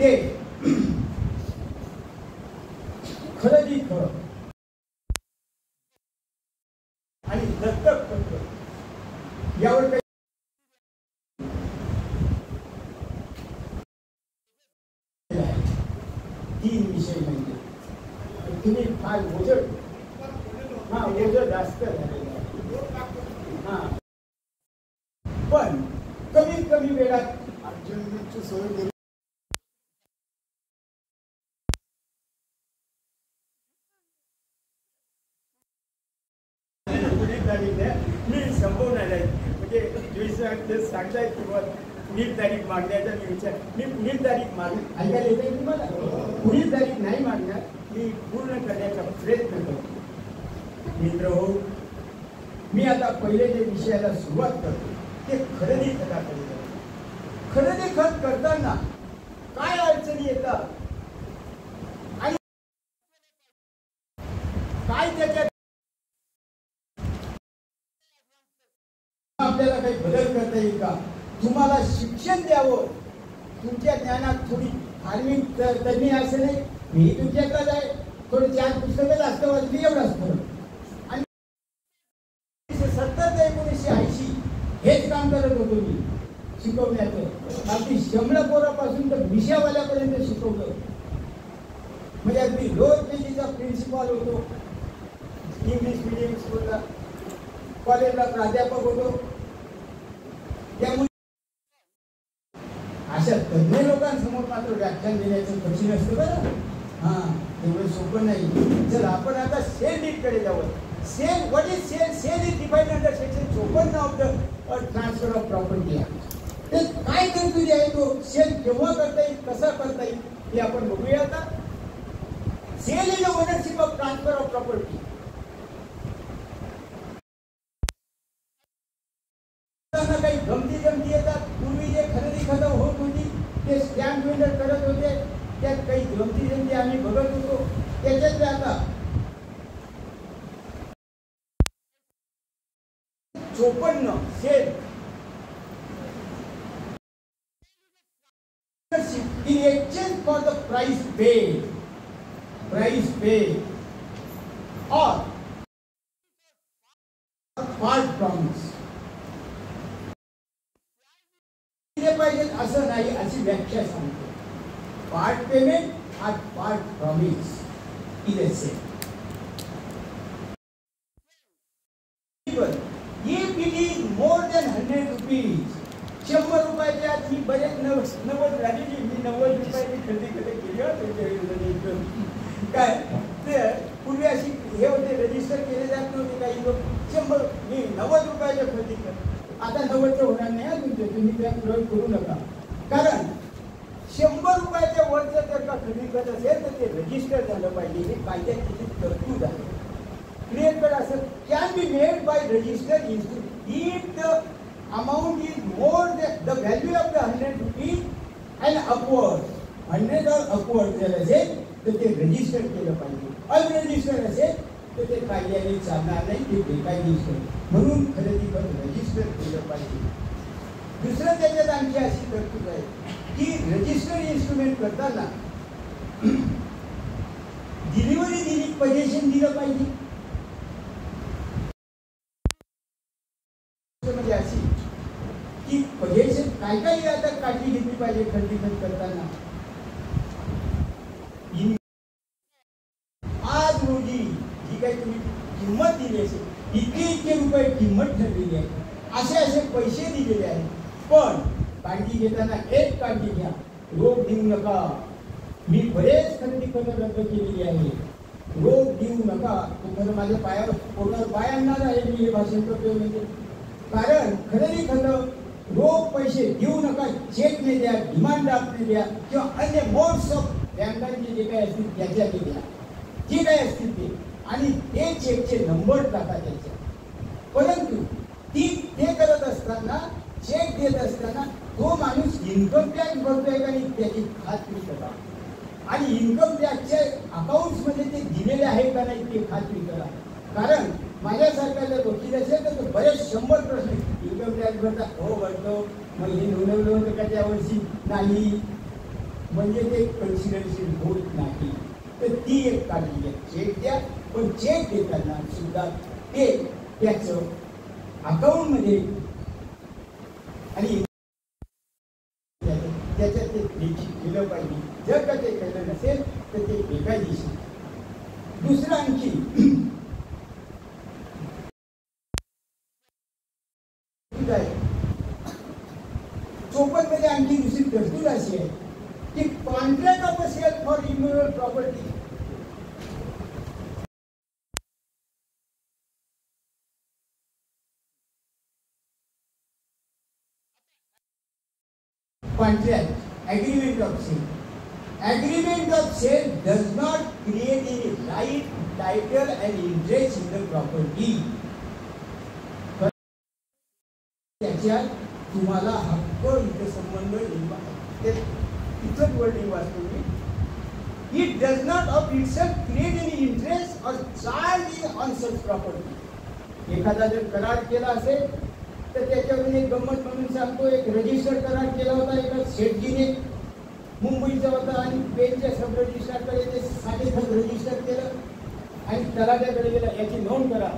ते खरेदी खरं आणि दत्तक पत्र यावर काही 3 विषय म्हणजे तुम्ही फार ओझर ओझर जास्त झालेलं आहे. पण कमीत कमी वेळात अर्जंटची सोय करू. मी संपवणार आहे म्हणजे सांगताय किंवा पुढील तारीख मागण्याचा मी विचार मी पुढील तारीख ऐकायला येते तुम्हाला पुढील तारीख नाही मागणार मी पूर्ण करण्याचा प्रयत्न करतो. मित्र हो, मी आता पहिले जे विषयाला सुरुवात करतो ते खरेदी खताकडे जातो. खरेदी खत करताना काय अडचणी येतात आणि काय त्याच्यात आपल्याला काही बदल करता येईल का, तुम्हाला शिक्षण द्यावं. तुमच्या ज्ञानात थोडी धार्मिक तज्ञ असे नाही, मी तुमच्याकडे आहे थोडे 4 पुस्तकं जास्त वाचली एवढाच फरक. आणि 1970 ते 1980 हेच काम करत होतो मी शिकवण्याचं. अगदी शंभर पोरापासून तर मिशावाल्यापर्यंत शिकवलं. म्हणजे अगदी लोअर केजीचा प्रिन्सिपॉल होतो, इंग्लिश मिडियम स्कूलला, कॉलेजला प्राध्यापक होतो. त्यामुळे अशा तज्ञ लोकांसमोर मात्र व्याख्यान देण्याचं कठीण असतं बरं. तेवढं सोपं नाही. चल आपण आता सेल डीडकडे जाऊया. Sale what is sale? Sale is defined under section 54 of the transfer of property act. ते काय तरतुदी आहे, तो सेल केव्हा करता येईल, कसा करता येईल हे आपण बघूया आता. Sale is the ownership of transfer of property. काही गमती येतात. पूर्वी जे खरेदी खतं होत होती ते स्टॅम्प वेंडर करत होते, त्यात काही गमती आम्ही बघत होतो. त्याच्यात आता 54 sale in exchange for the price paid or part promise. पाहिजे असं नाही अशी व्याख्या सांगतो. पार्ट पेमेंट और part promise is the same. if it is more than 100 rupees, 100 रुपयाच्या आत ही बरेच 90 झालेली. मी 90 रुपयाची खरेदी केली काय ते पूर्वी अशी हे होते, रजिस्टर केले जात नव्हते. काही लोक 100 मी 90 रुपयाच्या खरेदी करतो. आता 90चं होणार नाही तुमचं, तुम्ही त्या प्रयोग करू नका. कारण 100 रुपयाच्या वरचं जर का खरेदी करत असेल तर ते रजिस्टर झालं पाहिजे. हे कायद्यात किती तरतूद आहे. क्रिएट असं can be made by register if the amount is more the value of the 100 rupees and upward. 100 or upward जर असेल तर ते रजिस्टर केलं पाहिजे. अनरजिस्टर असेल तर ते कायद्याने चालणार नाही, ते बेकायदेशीर. म्हणून खरेदी खत रजिस्टर केलं पाहिजे. दुसरं त्याच्यात आणखी अशी तरतूद आहे की रजिस्टर इन्स्ट्रुमेंट करताना डिलिव्हरी दिली, पजेशन दिलं पाहिजे. म्हणजे अशी की पजेशन काय आता काळजी घेतली पाहिजे खरेदी खत करताना. आज रोजी जी काही तुम्ही किंमत दिली असेल, इतके रुपये किंमत ठरलेली आहे, असे पैसे दिलेले आहेत. पण काळजी घेताना एक काळजी घ्या, रोख देऊ नका. मी बरेच खरेदी खत रद्द केलेली आहे. रोख देऊ नका. तुम्हाला माझ्या पायावर कोणावर पाय आणणार आहे मी हे भाषण करतोय म्हणजे. कारण खरेदी खत रोख पैसे देऊ नका. चेकने द्या, डिमांड ड्राफ्टने द्या किंवा अन्य मोड्स ऑफ बँकांचे जे काही असतील त्याच्याने द्या, जे काही असतील ते. आणि ते चेकचे नंबर टाका त्याच्यात. परंतु ते करत असताना, चेक देत असताना तो माणूस इन्कम टॅक्स भरतोय का नाही त्याची खात्री करा. आणि इन्कम टॅक्सच्या अकाउंट्स मध्ये ते दिलेले आहे का नाही ते खात्री करा. कारण माझ्यासारखा जर वकील असेल तर बरेच 100 प्रश्न इन्कम टॅक्स भरता. हो भरतो, मग हे नोंदवलं होतं का त्या वर्षी? नाही. म्हणजे ते कन्सिडरेशन होत नाही. तर ती एक काळजी घ्या. चेक द्या, पण चेक देताना सुद्धा ते त्याचं अकाउंटमध्ये आणि त्याच्यात ते देखील केलं पाहिजे. जर का ते केलं नसेल तर ते बेकायदेशीर. दुसरं आणखी चोपनमध्ये आणखी दुसरी तरतूद अशी आहे की contract of sale for immoral property. Contract, agreement of sale. Agreement of sale does not create any right, title and interest in the property. त्याच्यात तुम्हाला हक्क इथे संबंध इथंच वर्डिंग वाचतो मी. It does not of itself create any interest or charge on such property. एखादा जर करार केला असेल तर त्याच्यावरून एक गंमत म्हणून सांगतो. एक रजिस्टर करार केला होता एका शेठजीने, मुंबईचा होता आणि पेनच्या सब रजिस्टरकडे ते साडेखत रजिस्टर केलं आणि तलाट्याकडे गेला, याची नोंद करा.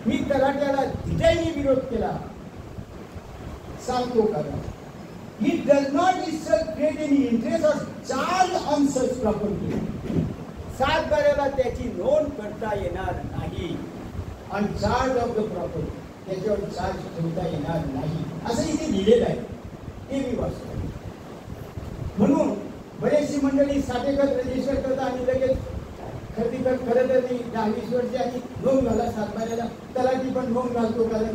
मी तलाट्याला डिझाईनने विरोध केला, सांगतो करा. It does not itself create any interest or charge on such property. सातबाऱ्याला त्याची नोंद करता येणार नाही. On charge of the property, त्याच्यावर चार्ज ठेवता येणार नाही असं इथे लिहिलेलं आहे. ते मी वाचतो. म्हणून बरेचशी मंडळी साठेखत रजिस्टर करता आणि लगेच खरेदी कर. खरं तर मी 10-20 वर्ष आधी नोंद घाला सातबाऱ्याला, तलाठी पण नोंद घालतो कारण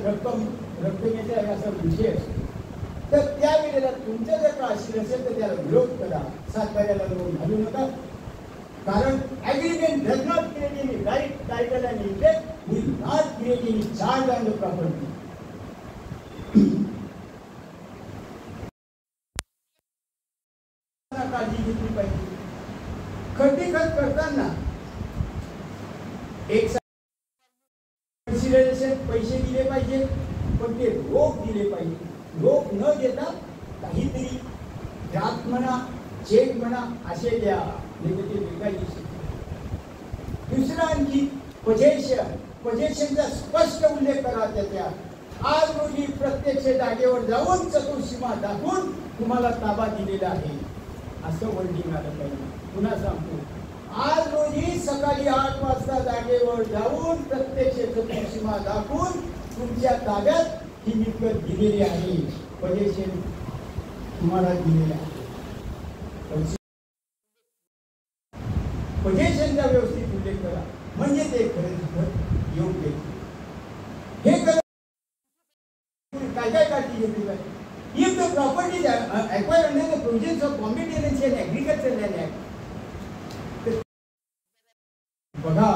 रक्कमेचा असा विषय असतो. तर त्यावेळेला तुमचं जर का अशी नसेल तर त्याला विरोध करा. सातबाऱ्याला नोंद घालू नका. कारण agreement does not create any right, title and interest, will not create any charge on the property. काळजी घेतली पाहिजे. खरेदीखत करताना एक कन्सिडरेशन पैसे दिले पाहिजे, पण ते रोख दिले पाहिजे. रोख न देता काहीतरी ड्राफ्ट म्हणा, चेक म्हणा असे द्या. दुसरं आणखी पोझेशनचा स्पष्ट उल्लेख करा. त्याच्या आज रोजी प्रत्यक्ष जागेवर जाऊन चतुर्सीमा दाखवून तुम्हाला ताबा दिलेला आहे असं वर्णिंग आलं पाहिजे. पुन्हा सांगतो, आज रोजी सकाळी 8 वाजता जागेवर जाऊन प्रत्यक्ष चतुर्सीमा दाखवून तुमच्या ताब्यात ही मिळकत दिलेली आहे. पोझेशन तुम्हाला दिलेलं आहे. पोझेशनचा व्यवस्थित उल्लेख करा म्हणजे ते खरेदी योग्य. हे काय काय काळजी घेतली पाहिजे. If the property is acquired under the provisions of Bombay Tenancy and Agricultural Land Act, बघा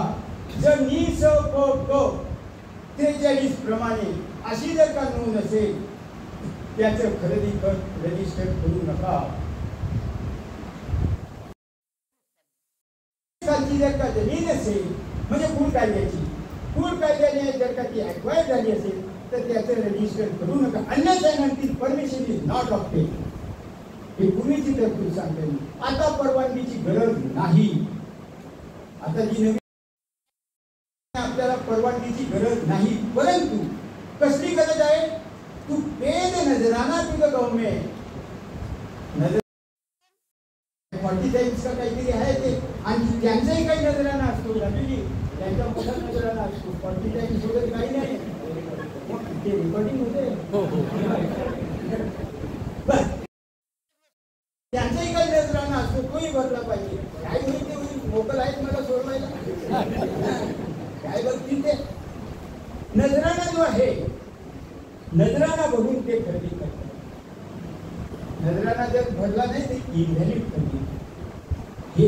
जर NIS 43 प्रमाणे अशी जर का नोंद असेल त्याचं खरेदी खत रजिस्टर करू नका. जर का जमीन असेल म्हणजे पूल कायद्याने जर का ती ॲक्वायर झाली असेल तर त्याचं रजिस्टर करू नका. अन्यथा परमिशन इज नॉट ऑब्टेन. हे पूर्वीची तरतूद सांगते मी. आता परवानगीची गरज नाही. आता जी नवीन आपल्याला परवानगीची गरज नाही. परंतु कसली गरज आहे. टू पे द नजराना टू द गव्हर्नमेंट. 45 का काहीतरी आहे ते. आणि त्यांचाही काही नजराना असतो. त्यांचा मोठा नजराना असतो. 45 वगैरे काही नाही. ते रिकॉर्डिंग होते. त्यांचाही काही नजराना असतो. तोही भरला पाहिजे. काय होईल ते होईल. मोकल आहेत मला सोडवायला. काय बघतील ते. नजराना जो आहे नजराना बघून ते खरेदी करतात. नजराना जर भरला नाही ते इनव्हॅलिड खरेदी. हे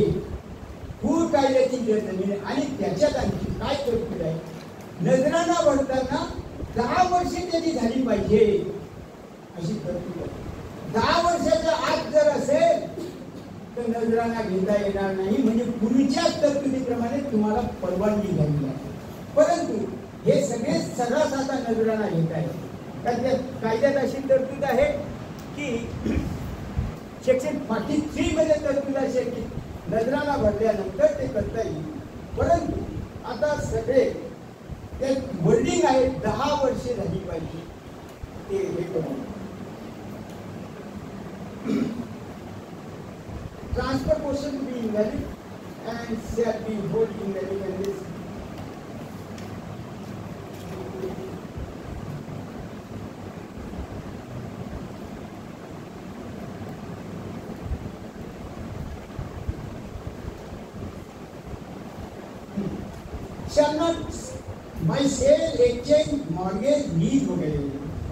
पूर कायद्याची जमीन आणि त्याच्यात आणखी काय तरतूद आहे. नजराना भरताना 10 वर्षे त्याची झाली पाहिजे अशी तरतूद आहे. 10 वर्षाच्या आत जर असेल तर नजराना घेता येणार नाही. म्हणजे पूर्वीच्याच तरतुदीप्रमाणे तुम्हाला परवानगी घ्यावी लागते. परंतु हे सगळे सर्रास आता नजराना घेत आहे. कारण त्या कायद्यात अशी तरतूद आहे की सेक्शन 43 मध्ये तरतूद अशी आहे की नजराना भरल्यानंतर ते करता येईल. परंतु आता सगळे ते वर्डिंग आहे 10 वर्षे झाली पाहिजे ते हे करून. Transfer portion to be invalid and shall be hold invalid and this. Shall not by sale exchange mortgage lease वगैरे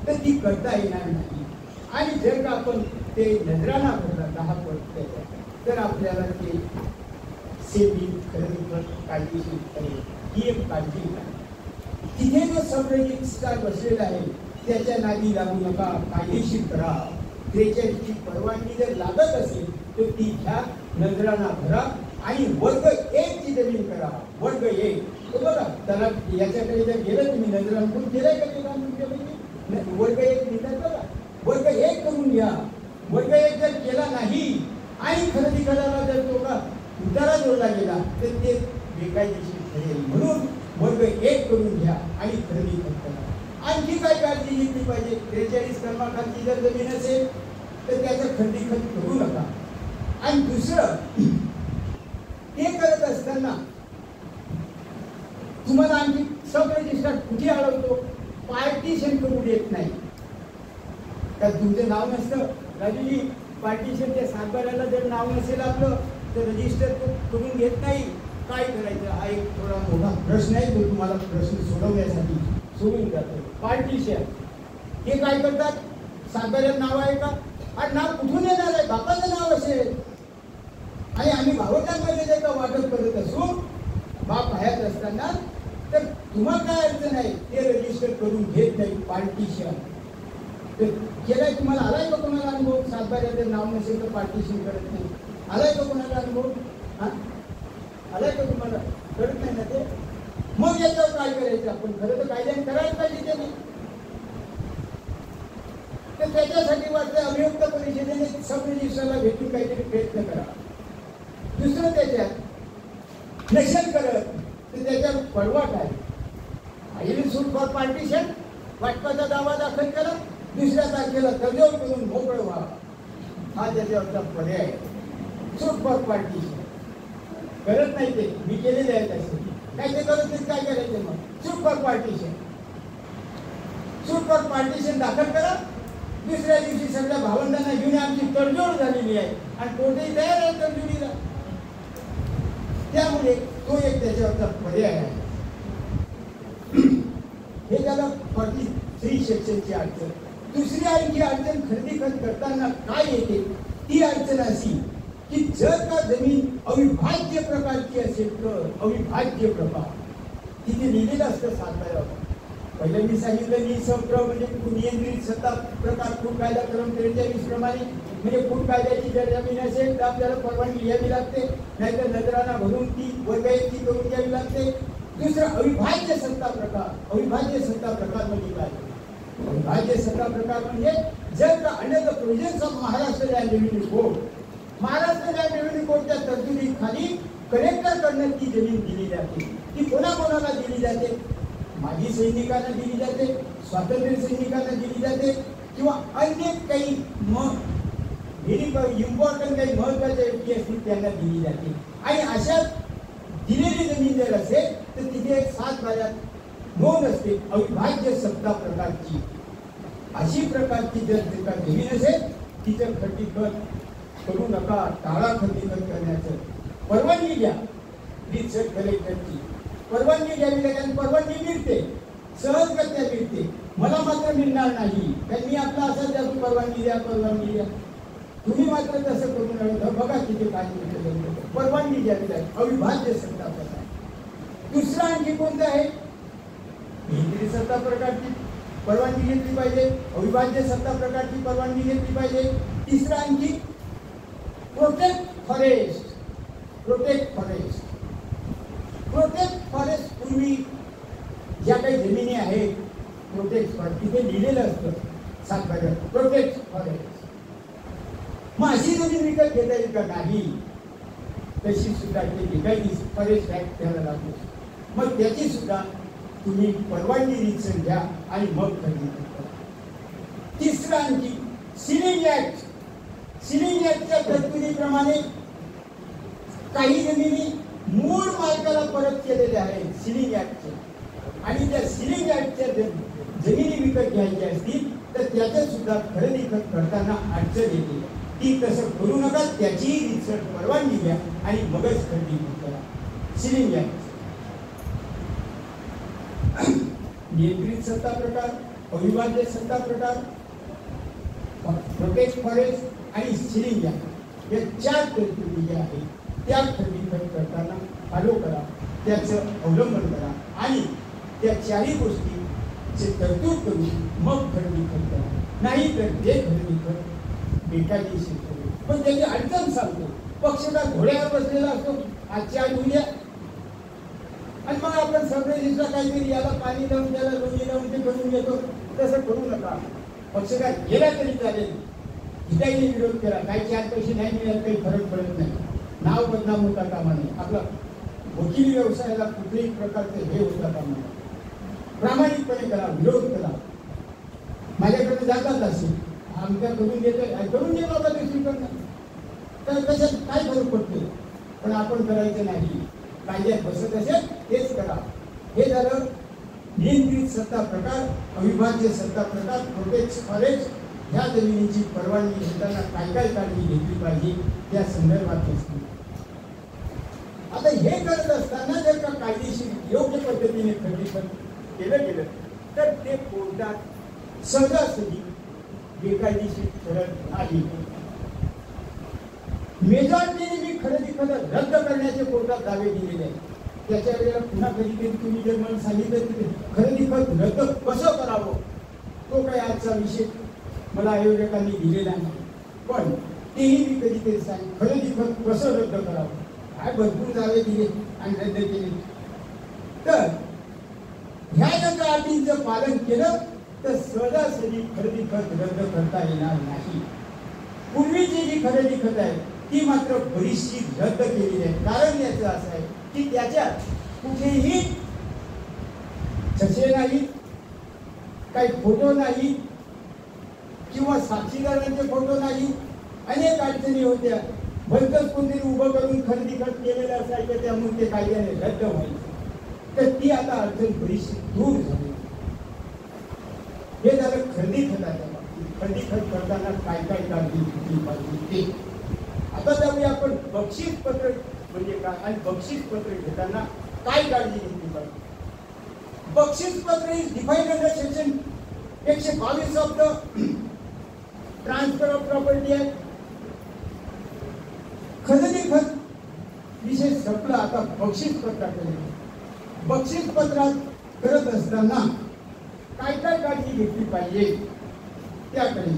तर ती करता येणार नाही. आणि जर का आपण ते नजराना भरला 10% तर आपल्याला ते सेविंग खरेदी काळजीशीर करेल ही एक काळजी आहे. तिथे जो सब रजिस्ट्रार बसलेला आहे त्याच्या नादी लागू नका, कायदेशीर करा. 43 ची परवानगी जर लागत असेल तर ती घ्या, नजराना भरा आणि वर्ग 1 ची जमीन करा. वर्ग 1 तो बघा त्याला याच्याकडे जर गेलं तुम्ही नजराना करून केलंय का ते काम तुमच्यापैकी वर्ग 1 लिहितात बघा. वर्ग 1 करून घ्या. वर्ग 1 जर केला नाही आणि खरेदी करायला जर तो का उतारा जोडला गेला तर ते बेकायदेशीर ठरेल. म्हणून वर्ग 1 करून घ्या आणि खरेदी करा. आणखी काय काळजी घेतली पाहिजे? 43 क्रमांकाची जर जमीन असेल तर त्याचं खरेदी खत करू नका. आणि दुसरं ते करत असताना तुम्हाला आणखी सब रजिस्टर कुठे अडवतो? पार्टिशन करू देत नाही. तर तुमचं नाव नसतं राजूजी, पार्टिशन त्या सातबाऱ्याला जर नाव नसेल आपलं तर रजिस्टर करून घेत नाही. काय करायचं? हा एक थोडा मोठा प्रश्न आहे, तो तुम्हाला प्रश्न सोडवण्यासाठी सोडून जातो. पार्टिशन हे काय करतात? सातबाऱ्यात नाव आहे का? आणि नाव कुठून येणार आहे? बापाचं नाव असेल आणि आम्ही भावंडांमध्ये जर का वाटप करत असू बाप हयात असताना तर तुम्हाला काय अडचण आहे? ते रजिस्टर करून घेत नाही. पार्टिशन केलाय तुम्हाला आलाय का कोणाला अनुभव? सातबाऱ्याचं नाव नसेल तर पार्टिशन करत नाही. आलाय का कोणाला अनुभव? हा आलाय का तुम्हाला? करत नाही ना ते. मग याच्यावर काय करायचं? आपण खरं तर कायद्याने करायला पाहिजे ते नाही. तर त्याच्यासाठी वाटतं अभियुक्त परिषदेने सब रजिस्टरला भेटून काहीतरी प्रयत्न करा. दुसरं त्याच्यात नसेल करत तर त्याच्यावर पडवा काय? आईल सूट फॉर पार्टिशन, वाटपाचा दावा दाखल करा, दुसऱ्या तारखेला तडजोड करून मोकळं व्हा. हा त्याच्यावरचा पर्याय आहे. सूट फॉर पार्टिशन करत नाही ते, मी केलेले आहेत असे काय ते करत नाही. काय करायचं मग? Suit for partition. Suit for partition दाखल करा. दुसऱ्या दिवशी सगळ्या भावंडांना घेऊन आमची तडजोड झालेली आहे आणि कोणतेही तयार आहे तडजोडीला. त्यामुळे तो एक त्याच्यावरचा पर्याय आहे. हे झालं 43 सेक्शनची अडचण. दुसरी आणखी अडचण खरेदी खत करताना काय येते? ती अडचण अशी की जर का जमीन अविभाज्य प्रकारची असेल तर अविभाज्य प्रकार तिथे लिहिलेलं असतं सातबाऱ्यावर. पहिलं मी सांगितलं निसंप्र म्हणजे नियंत्रित सत्ता प्रकार फूट कायदा कलम 43 प्रमाणे म्हणजे फूट कायद्याची जर जमीन असेल तर आपल्याला परवानगी घ्यावी लागते, नाहीतर नजराना भरून ती वर्ग 1 ची करून घ्यावी लागते. दुसरं अविभाज्य सत्ता प्रकार. अविभाज्य सत्ता प्रकार म्हणजे काय? अविभाज्य सत्ता प्रकार म्हणजे जर का under the provisions of Maharashtra land revenue code, Maharashtra land revenue कोडच्या तरतुदीखाली कलेक्टरकडनं ती जमीन दिली जाते. ती कोणाकोणाला दिली जाते? माजी सैनिकांना दिली जाते, स्वातंत्र्य सैनिकांना दिली जाते किंवा अन्य काही व्हेरी इम्पॉर्टंट काही महत्वाच्या व्यक्ती असतील त्यांना दिली जाते. आणि अशा दिलेली जमीन जर असेल तर तिथे एक 7 बाऱ्यात नोंद असते अविभाज्य सत्ता प्रकारची. अशी प्रकारची जर जमीन असेल तिचं खड्डीखत करू नका. टाळा खड्डीखत करण्याचं. परवानगी घ्या. रिसर्च कलेक्टरची परवानगी घ्यावी लागेल. परवानगी मिळते, सहजगत्या मिळते. मला मात्र मिळणार नाही कारण मी आपला असं द्या परवानगी द्या, परवानगी द्या. तुम्ही मात्र तसं करू नका. बघा तिथे काय मिळतं. परवानगी घ्यावी लागेल. अविभाज्य सत्ता प्रकार. दुसरा आणखी कोणतं आहे? नियंत्रित सत्ता प्रकारची परवानगी घेतली पाहिजे. अविभाज्य सत्ता प्रकारची परवानगी घेतली पाहिजे. तिसरा आणखी protect forest. Protect forest. Protect forest पूर्वी ज्या काही जमिनी आहेत प्रोटेक्ट फॉरेस्ट तिथे लिहिलेलं असतं सातबाऱ्यात प्रोटेक्ट फॉरेस्ट. मग अशी जमीन विकत घेता येईल का? नाही. तशी सुद्धा ते लिगायची फॉरेस्ट ऍक्ट त्याला लागू. मग त्याची सुद्धा तुम्ही परवानगी रीतसर घ्या आणि मग खरेदी करा. तिसरं आणखी सिलिंग ऍक्ट. सिलिंग ऍक्टच्या तरतुदीप्रमाणे काही जमिनी मूळ मालकाला परत केलेल्या आहेत सिलिंग ऍक्टचे, आणि त्या सिलिंग ऍक्टच्या जमिनी विकत घ्यायच्या असतील तर त्याचं सुद्धा खरेदी करताना अडचण येते. ती तसं करू नका. त्याचीही रीतसर परवानगी घ्या आणि मगच खरेदी करा. Ceiling act. नियंत्रित सत्ता प्रकार, अविभाज्य सत्ता प्रकार, प्रोटेक्ट फॉरेस्ट आणि सिलिंग ऍक्ट या 4 तरतुदी ज्या आहेत त्या खरेदी करताना फॉलो करा, त्याचं अवलंबन करा आणि त्या 4ही गोष्टीचे तरतूद करून मग खरेदी करा. नाही तर जे खरेदी बेकायदेशीर ठरेल. पण त्याची अडचण सांगतो. पक्षकार घोड्यावर बसलेला असतो, आजच्या आज उद्या, आणि मग आपण सबरेजिस्टला काहीतरी याला पाणी लावून त्याला लोणी लावून ते करून घेतो. तसं करू नका. पक्षकार गेला तरी चालेल, हिताईने विरोध केला, काही 4 पैसे नाही मिळाले काही फरक पडत नाही, नाव बदनाम होता कामा नये. आपला वकिली व्यवसायाला कुठल्याही प्रकारचे हे होता कामा नये. प्रामाणिकपणे करा, विरोध करा. माझ्याकडे जातात असे आमच्या करून घेतोय, करून घे बाबा दुसरीकडनं, तर त्याच्यात काय फरक पडतो. पण आपण करायचं नाही. कायद्यात बसत असेल तेच करा. हे झालं नियंत्रित सत्ता प्रकार, अविभाज्य सत्ता प्रकार, प्रोटेक्ट फॉरेस्ट. ह्या जमिनीची परवानगी घेताना काय काय काळजी घेतली पाहिजे त्या संदर्भात असते. आता हे करत असताना जर का कायदेशीर योग्य पद्धतीने खरेदी केलं गेलं तर ते कोर्टात सहजासहजी बेकायदेशीर ठरत नाही. मेजॉरिटीने मी खरेदी रद्द करण्याचे कोर्टात दावे दिलेले आहेत. त्याच्या वेळेला पुन्हा कधीतरी तुम्ही जर मला सांगितलं की खरेदी खत रद्द कसं करावं, तो काय आजचा विषय मला आयोजकांनी दिलेला नाही. पण तेही मी कधीतरी सांग खरेदी खत कसं रद्द करावं. काय भरपूर दावे दिले आणि रद्द केले. तर ह्या जर अटींचं पालन केलं तर सहजासहजी खरेदी खत रद्द करता येणार नाही. पूर्वीची जी खरेदी खत आहे ती मात्र बरीचशी रद्द केलेली आहे. कारण याचं असं आहे की त्याच्यात कुठेही छसे नाही, काही फोटो नाही किंवा साक्षीदारांचे फोटो नाही. अनेक अडचणी होत्या. भलतंच कोणतरी उभं करून खरेदी खत केलेलं असायचं, त्यामुळे ते कायद्याने रद्द व्हायचं. तर ती आता अडचण बरीचशी दूर झाली. हे झालं खरेदी खताच्या बाबतीत. खरेदी खत करताना काय काय काळजी घेतली पाहिजे ते. आता जाऊया आपण बक्षीस पत्र म्हणजे काय आणि बक्षीस पत्र घेताना काय काळजी घेतली पाहिजे. बक्षीस पत्र is defined under section 122 of the transfer of property act. खरेदी खत विषय संपला. आता बक्षीस पत्राकडे. बक्षीस पत्रात करत असताना काय काय काळजी घेतली पाहिजे त्याकडे.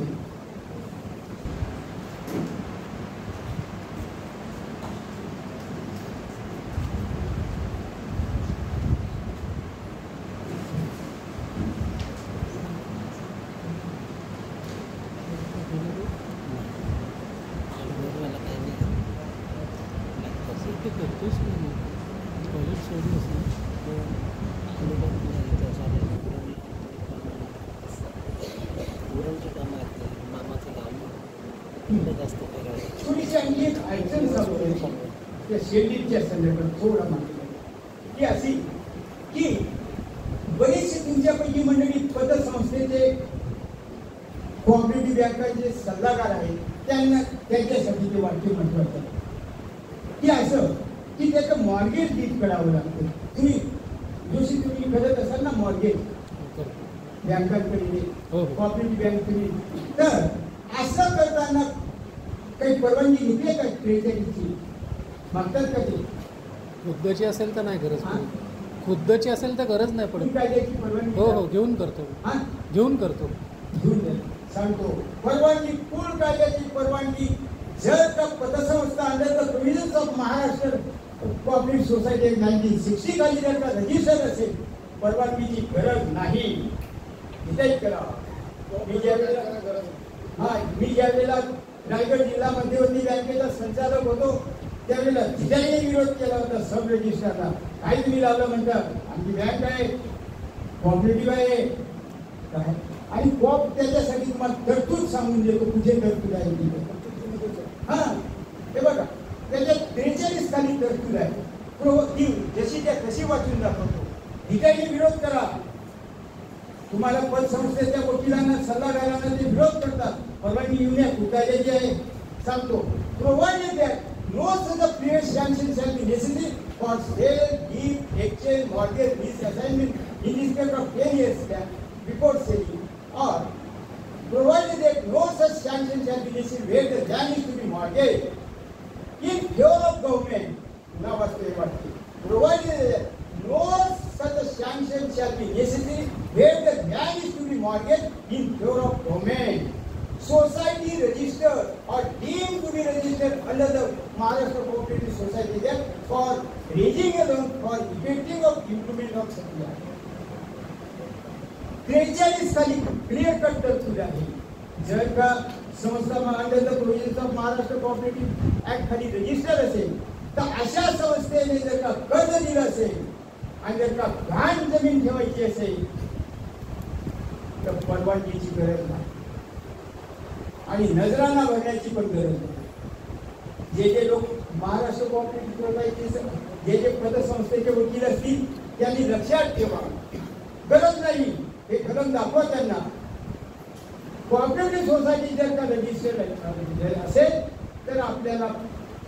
थोडीशी आणखी एक अडचण त्या शेतीच्या संदर्भात थोडा माहिती की अशी की बरेचसे तुमच्यापैकी मंडळी पतसंस्थेचे कोऑपरेटिव्ह बँकांचे सल्लागार आहेत. त्यांना त्यांच्यासाठी ते वाक्य महत्वाचं की असं की त्याचं मॉर्गेज डीड करावं लागतं. तुम्ही जोशी तुम्ही करत असाल ना मॉर्गेज बँकांकडे कोऑपरेटिव्ह बँकेकडे, तर असं करताना काही परवानगी घेतली का ट्रेजरीची? मागतात का ते? खुद्दची असेल तर नाही गरज. खुद्दची असेल तर गरज नाही पडत. कायद्याची परवानगी हो घेऊन करतो. घेऊन करतो. घेऊन सांगतो परवानगी पूर्ण कायद्याची परवानगी जर का पतसंस्था under the provisions of Maharashtra cooperative society 1960 खाली जर का रजिस्टर असेल परवानगीची गरज नाही. करा. मी ज्या वेळेला रायगड जिल्हा मध्यवर्ती बँकेचा संचालक होतो त्यावेळेला तिच्याने विरोध केला होता सब रजिस्ट्रारला. काय तुम्ही लावलं म्हणतात, आमची बँक आहे, कॉपरेटिव्ह आहे काय, आणि कॉप त्याच्यासाठी तुम्हाला तरतूद सांगून देतो कुठे तरतूद आहे तिथे. हा हे बघा त्याच्यात 43 खाली तरतूद आहे. जशी त्या कशी वाचून दाखवतो. ठिकाणी विरोध करा. तुम्हाला पतसंस्थेच्या वकिलांना सल्लागारांना ते विरोध करतात. परवानगी घेऊन या कुठल्याची आहे सांगतो. Provided that no such a period sanction shall be necessary for sale, gift, exchange, mortgage, lease assignment in respect of 10 years before selling, or provided that no such sanction shall be necessary where the land is to be mortgaged in favor of government. Now what's the word? Provided that no such a sanction shall be necessary where the land is to be mortgaged in favor of government. Society registered or deemed to be registered under the Maharashtra Cooperative Society Act for raising a loan for effecting of improvement of supply. 43 खाली clear cut तरतूद आहे. जर का संस्था under the provisions of Maharashtra cooperative act खाली register असेल तर अशा संस्थेने जर का कर्ज दिलं असेल आणि जर का घाण जमीन ठेवायची असेल तर परवानगीची गरज नाही आणि नजराना भरण्याची पण गरज नाही. जे जे लोक महाराष्ट्र कोऑपरेटिव्ह सोसायटी जे पतसंस्थेचे वकील असतील त्यांनी लक्षात ठेवा, गरज नाही हे कलम दाखवा त्यांना. कोऑपरेटिव्ह सोसायटी जर का रजिस्टर असेल तर आपल्याला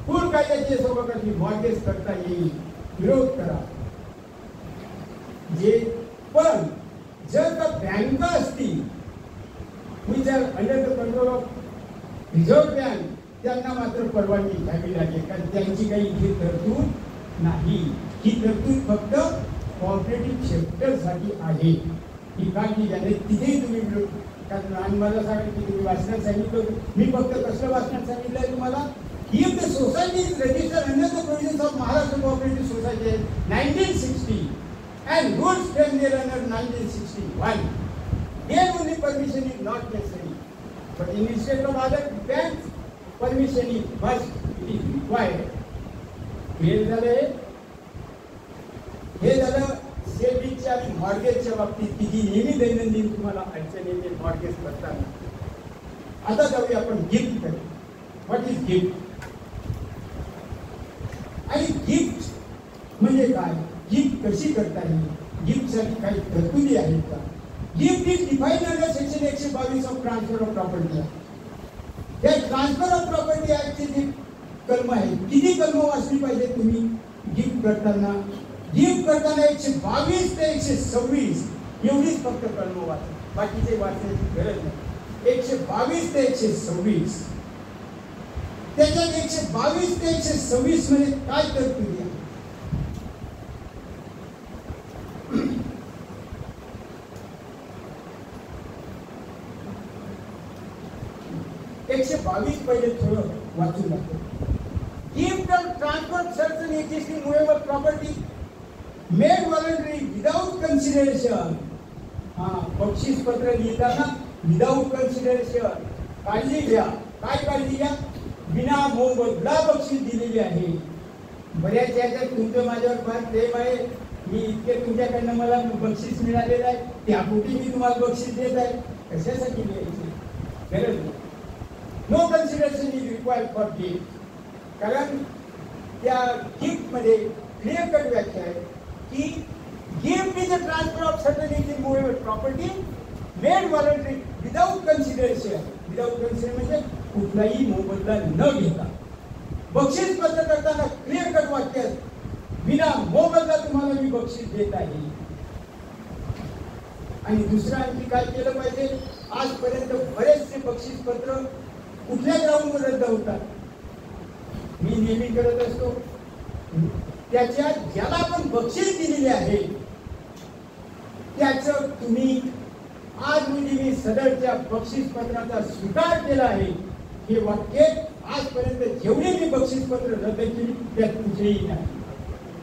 पूर्ण कायद्याची सोबत मॉर्गेज करता येईल. विरोध करा. जे पण जर का बँका असतील which are under the control of Reserve Bank त्यांना मात्र परवानगी घ्यावी लागेल कारण त्यांची काही इथे तरतूद नाही. ही तरतूद फक्त कॉपरेटिव्ह सेक्टरसाठी आहे. ही काळजी घ्यावी. तिथेही तुम्ही कारण आणि मला सांगा की तुम्ही वाचण्यात सांगितलं, मी फक्त कसलं वाचण्यात सांगितलंय तुम्हाला. If the society is registered under the provisions of Maharashtra Cooperative Society Act 1960 and rules framed under 1961, then only permission is not necessary. But in respect of other banks, permission is must, it is required. हे झालं सेविंगच्या आणि मॉर्गेजच्या बाबतीत की जी नेहमी दैनंदिन तुम्हाला अडचण येते मॉर्गेज करताना. आता जाऊया आपण गिफ्ट कडे. What is gift? आणि गिफ्ट म्हणजे काय, गिफ्ट कशी करता येईल, गिफ्टसाठी काही तरतुदी आहेत का? Gift is defined under section 122 of Transfer of Property Act. या ट्रान्सफर ऑफ प्रॉपर्टी ऍक्टची जी कलम आहे, किती कलम वाचली पाहिजे तुम्ही गिफ्ट करताना? गिफ्ट करताना 122 ते 126 एवढीच फक्त कलम वाचा, बाकीचे वाचण्याची गरज नाही. 122 ते 126 त्याच्यात 122 ते 126 मध्ये काय तरतुदी आहे? 122 पहिले थोडं वाचून दाखव. Gift and transfer certain existing movable property made voluntary without consideration. बक्षीस पत्र लिहिताना विदाउट कन्सिडरेशन काळजी घ्या. काय काळजी घ्या? बिना मोबदला बक्षीस दिलेली आहे. बऱ्याच याच्यात तुमचं माझ्यावर फार प्रेम आहे, मी इतके तुमच्याकडनं मला बक्षीस मिळालेलं आहे, त्यापोटी मी तुम्हाला बक्षीस देत आहे. कशासाठी द्यायची गरज नाही. No consideration is required for gift. कारण त्या गिफ्ट मध्ये क्लिअर कट व्याख्या आहे की gift is a transfer of certain immovable property made voluntary without consideration. Without consideration म्हणजे कुठलाही मोबदला न घेता. बक्षीस पत्र करताना क्लिअर कट वाक्य विना मोबदला तुम्हाला मी बक्षीस देत आहे. आणि दुसरं आणखी काय केलं पाहिजे? आजपर्यंत बरेचसे बक्षीस पत्र कुठल्या ग्राउंडवर रद्द होतात. मी नेहमी करत असतो त्याच्यात ज्याला आपण बक्षीस दिलेले आहे त्याचं तुम्ही आज म्हणजे मी सदरच्या बक्षीस पत्राचा स्वीकार केला आहे हे वाक्य आजपर्यंत जेवढे मी बक्षीस पत्र रद्द केली त्यात कुठेही नाही.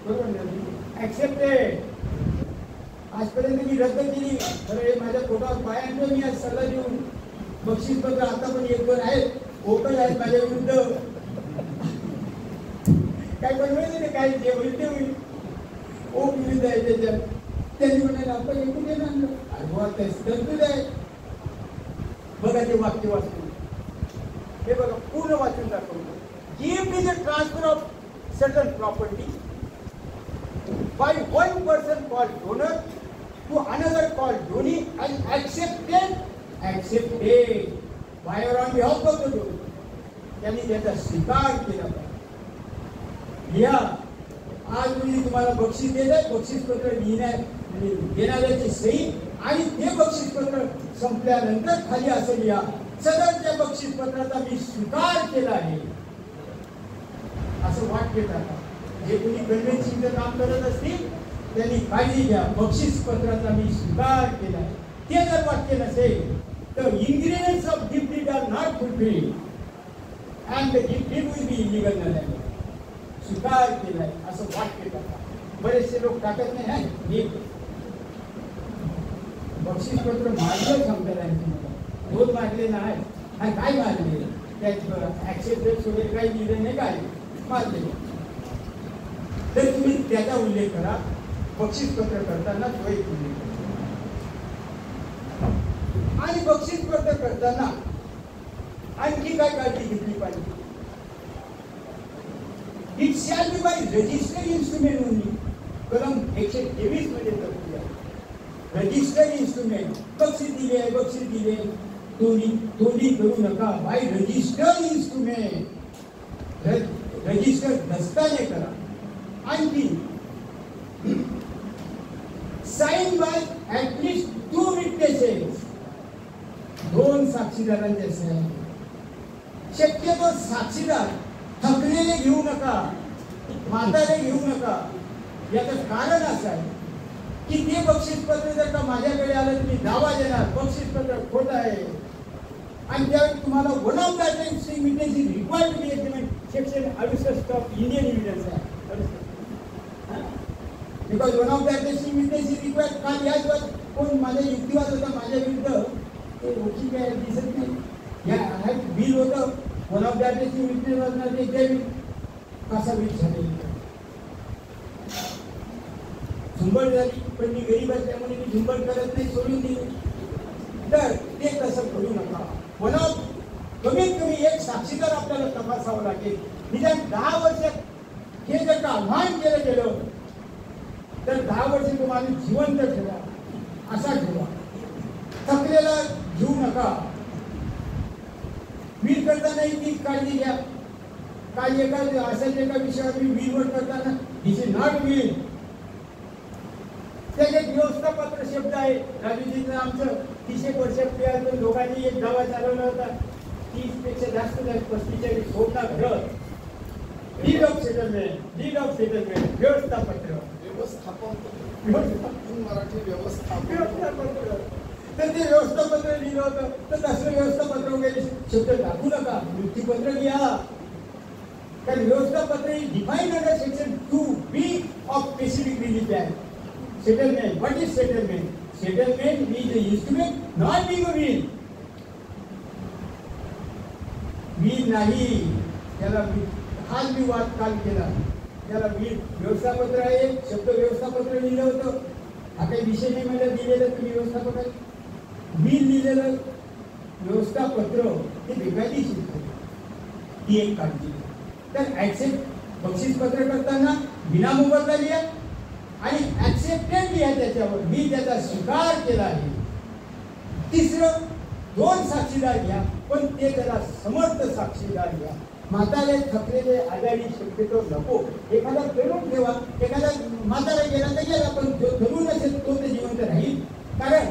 बरोबर? ऍक्सेप्टेड. आजपर्यंत मी रद्द केली. खरं हे माझ्या पोटावर पायांचं मी आज सल्ला देऊन बक्षीस पत्र आता पण 1-2 आहेत भोकळ आहेत माझ्या विरुद्ध, काय बनवायचं नाही, काय जे होईल ते होईल. ओक विरुद्ध आहे त्याच्यात. त्यांनी म्हणाले आपण एकूण हे आणलं, अरे तरतूद आहे. बघा ते वाक्य वाचतो, हे बघा पूर्ण वाचून दाखवतो. Gift is a transfer of certain property by one person called donor to another called donee and accepted by or on behalf of the donor. त्यांनी त्याचा स्वीकार केला पाहिजे. या आज मी तुम्हाला बक्षीस देत आहे, बक्षीस पत्र देणाऱ्याची सही आणि ते बक्षीस पत्र संपल्यानंतर खाली असं लिहा, सदरच्या बक्षीस पत्राचा मी स्वीकार केला आहे. असं वाक्य टाका. जे कोणी कन्व्हेन्सिंगचं काम करत असतील त्यांनी काळजी घ्या, बक्षीस पत्राचा मी स्वीकार केला आहे. ते जर वाक्य नसेल तर ingredients of gift deed are not fulfilled and the gift deed will be illegal knowledge. स्वीकार केलाय असं वाक्य टाका. बरेचसे लोक टाकत नाही. हे बक्षीस पत्र मारलं सांगतात, दोन मारले नाही आणि काय मारले त्यात ऍक्सेप्टन्स वगैरे काही दिलं नाही, काय मारले. तर तुम्ही त्याचा उल्लेख करा, बक्षीस पत्र करताना तो एक उल्लेख करा. आणि बक्षीस पत्र करताना आणखी काय काळजी घेतली पाहिजे. It shall be by registered instrument only. कलम 123 मध्ये तरतूद आहे. रजिस्टर्ड इन्स्ट्रुमेंट, बक्षीस दिले आहे, बक्षीस दिले, तोडी करू नका. बाय रजिस्टर्ड इन्स्ट्रुमेंट, रजिस्टर्ड दस्ताने करा. आणखी साइन बाय ऍटलिस्ट 2 विटनेसेस, 2 साक्षीदारांचे सह्या. शक्यतो साक्षीदार थकलेले घेऊ नका, म्हातारे घेऊ नका. याचं कारण असं आहे की ते बक्षीस पत्र जर का माझ्याकडे आलं तुम्ही दावा देणार बक्षीस पत्र खोट आहे आणि त्यावेळी तुम्हाला one of the attention witness is required to be examined. Section 68 of Indian evidence आहे. Because one of the attention witness is required. काल याच बात कोण माझ्या युक्तिवाद होता माझ्या विरुद्ध, ते ओळखी काय दिसत नाही. या बिल होतं, one of the attention witness असणार ते द्यावी. कसा बिल झाले, झुंबड झाली, पण मी गरीब असल्यामुळे मी झुंबड करत नाही, सोडून दिली. तर ते तसं करू नका. वन ऑफ कमीत कमी एक साक्षीदार आपल्याला तपासावं लागेल. निदान 10 वर्षात हे जर का आव्हान केलं गेलं तर 10 वर्ष तुम्हाला जिवंत ठेवा, असा ठेवा. थकलेला घेऊ नका. वीर करताना ती काळजी घ्या. काय एका विषयावर वीरवट करताना दिस इज नॉट वीर. त्याच्यात व्यवस्थापत्र शब्द आहे. राजूजीचं आमचं 30 वर्षात लोकांनी एक दावा चालवला होता. 30 पेक्षा जास्त 45 सोडा घर. डीड ऑफ सेटलमेंट, व्यवस्थापत्र, मराठी व्यवस्थापत्र. तर ते व्यवस्थापत्र लिहिलं होतं. तर तसं व्यवस्थापत्र वगैरे शब्द टाकू नका, मृत्यूपत्र लिहा. कारण व्यवस्थापत्र is defined under section 2B of specific relief act. Settlement. What is settlement? Settlement is a instrument, not being a will. Will नाही. त्याला हाच मी वाद काल केला. त्याला will व्यवस्थापत्र आहे. शब्द व्यवस्थापत्र लिहिलं होतं. हा काही विषय नाही मला दिलेलं तुम्ही व्यवस्थापक आहे. will लिहिलेलं व्यवस्थापत्र हे बेकायदेशीर. ही एक काळजी. तर ऍक्सेप्ट बक्षीस पत्र करताना विनामुबरला लिहा आणि ऍक्सेप्टेड लिहा त्याच्यावर, मी त्याचा स्वीकार केला आहे. तिसरं 2 साक्षीदार घ्या, पण ते त्याला समर्थ साक्षीदार घ्या. म्हातारे थकलेले आजारी शक्यतो नको. एखादा तरुण ठेवा, एखादा म्हातारा गेला तर गेला, पण जो तरुण असेल तो ते जिवंत राहील. कारण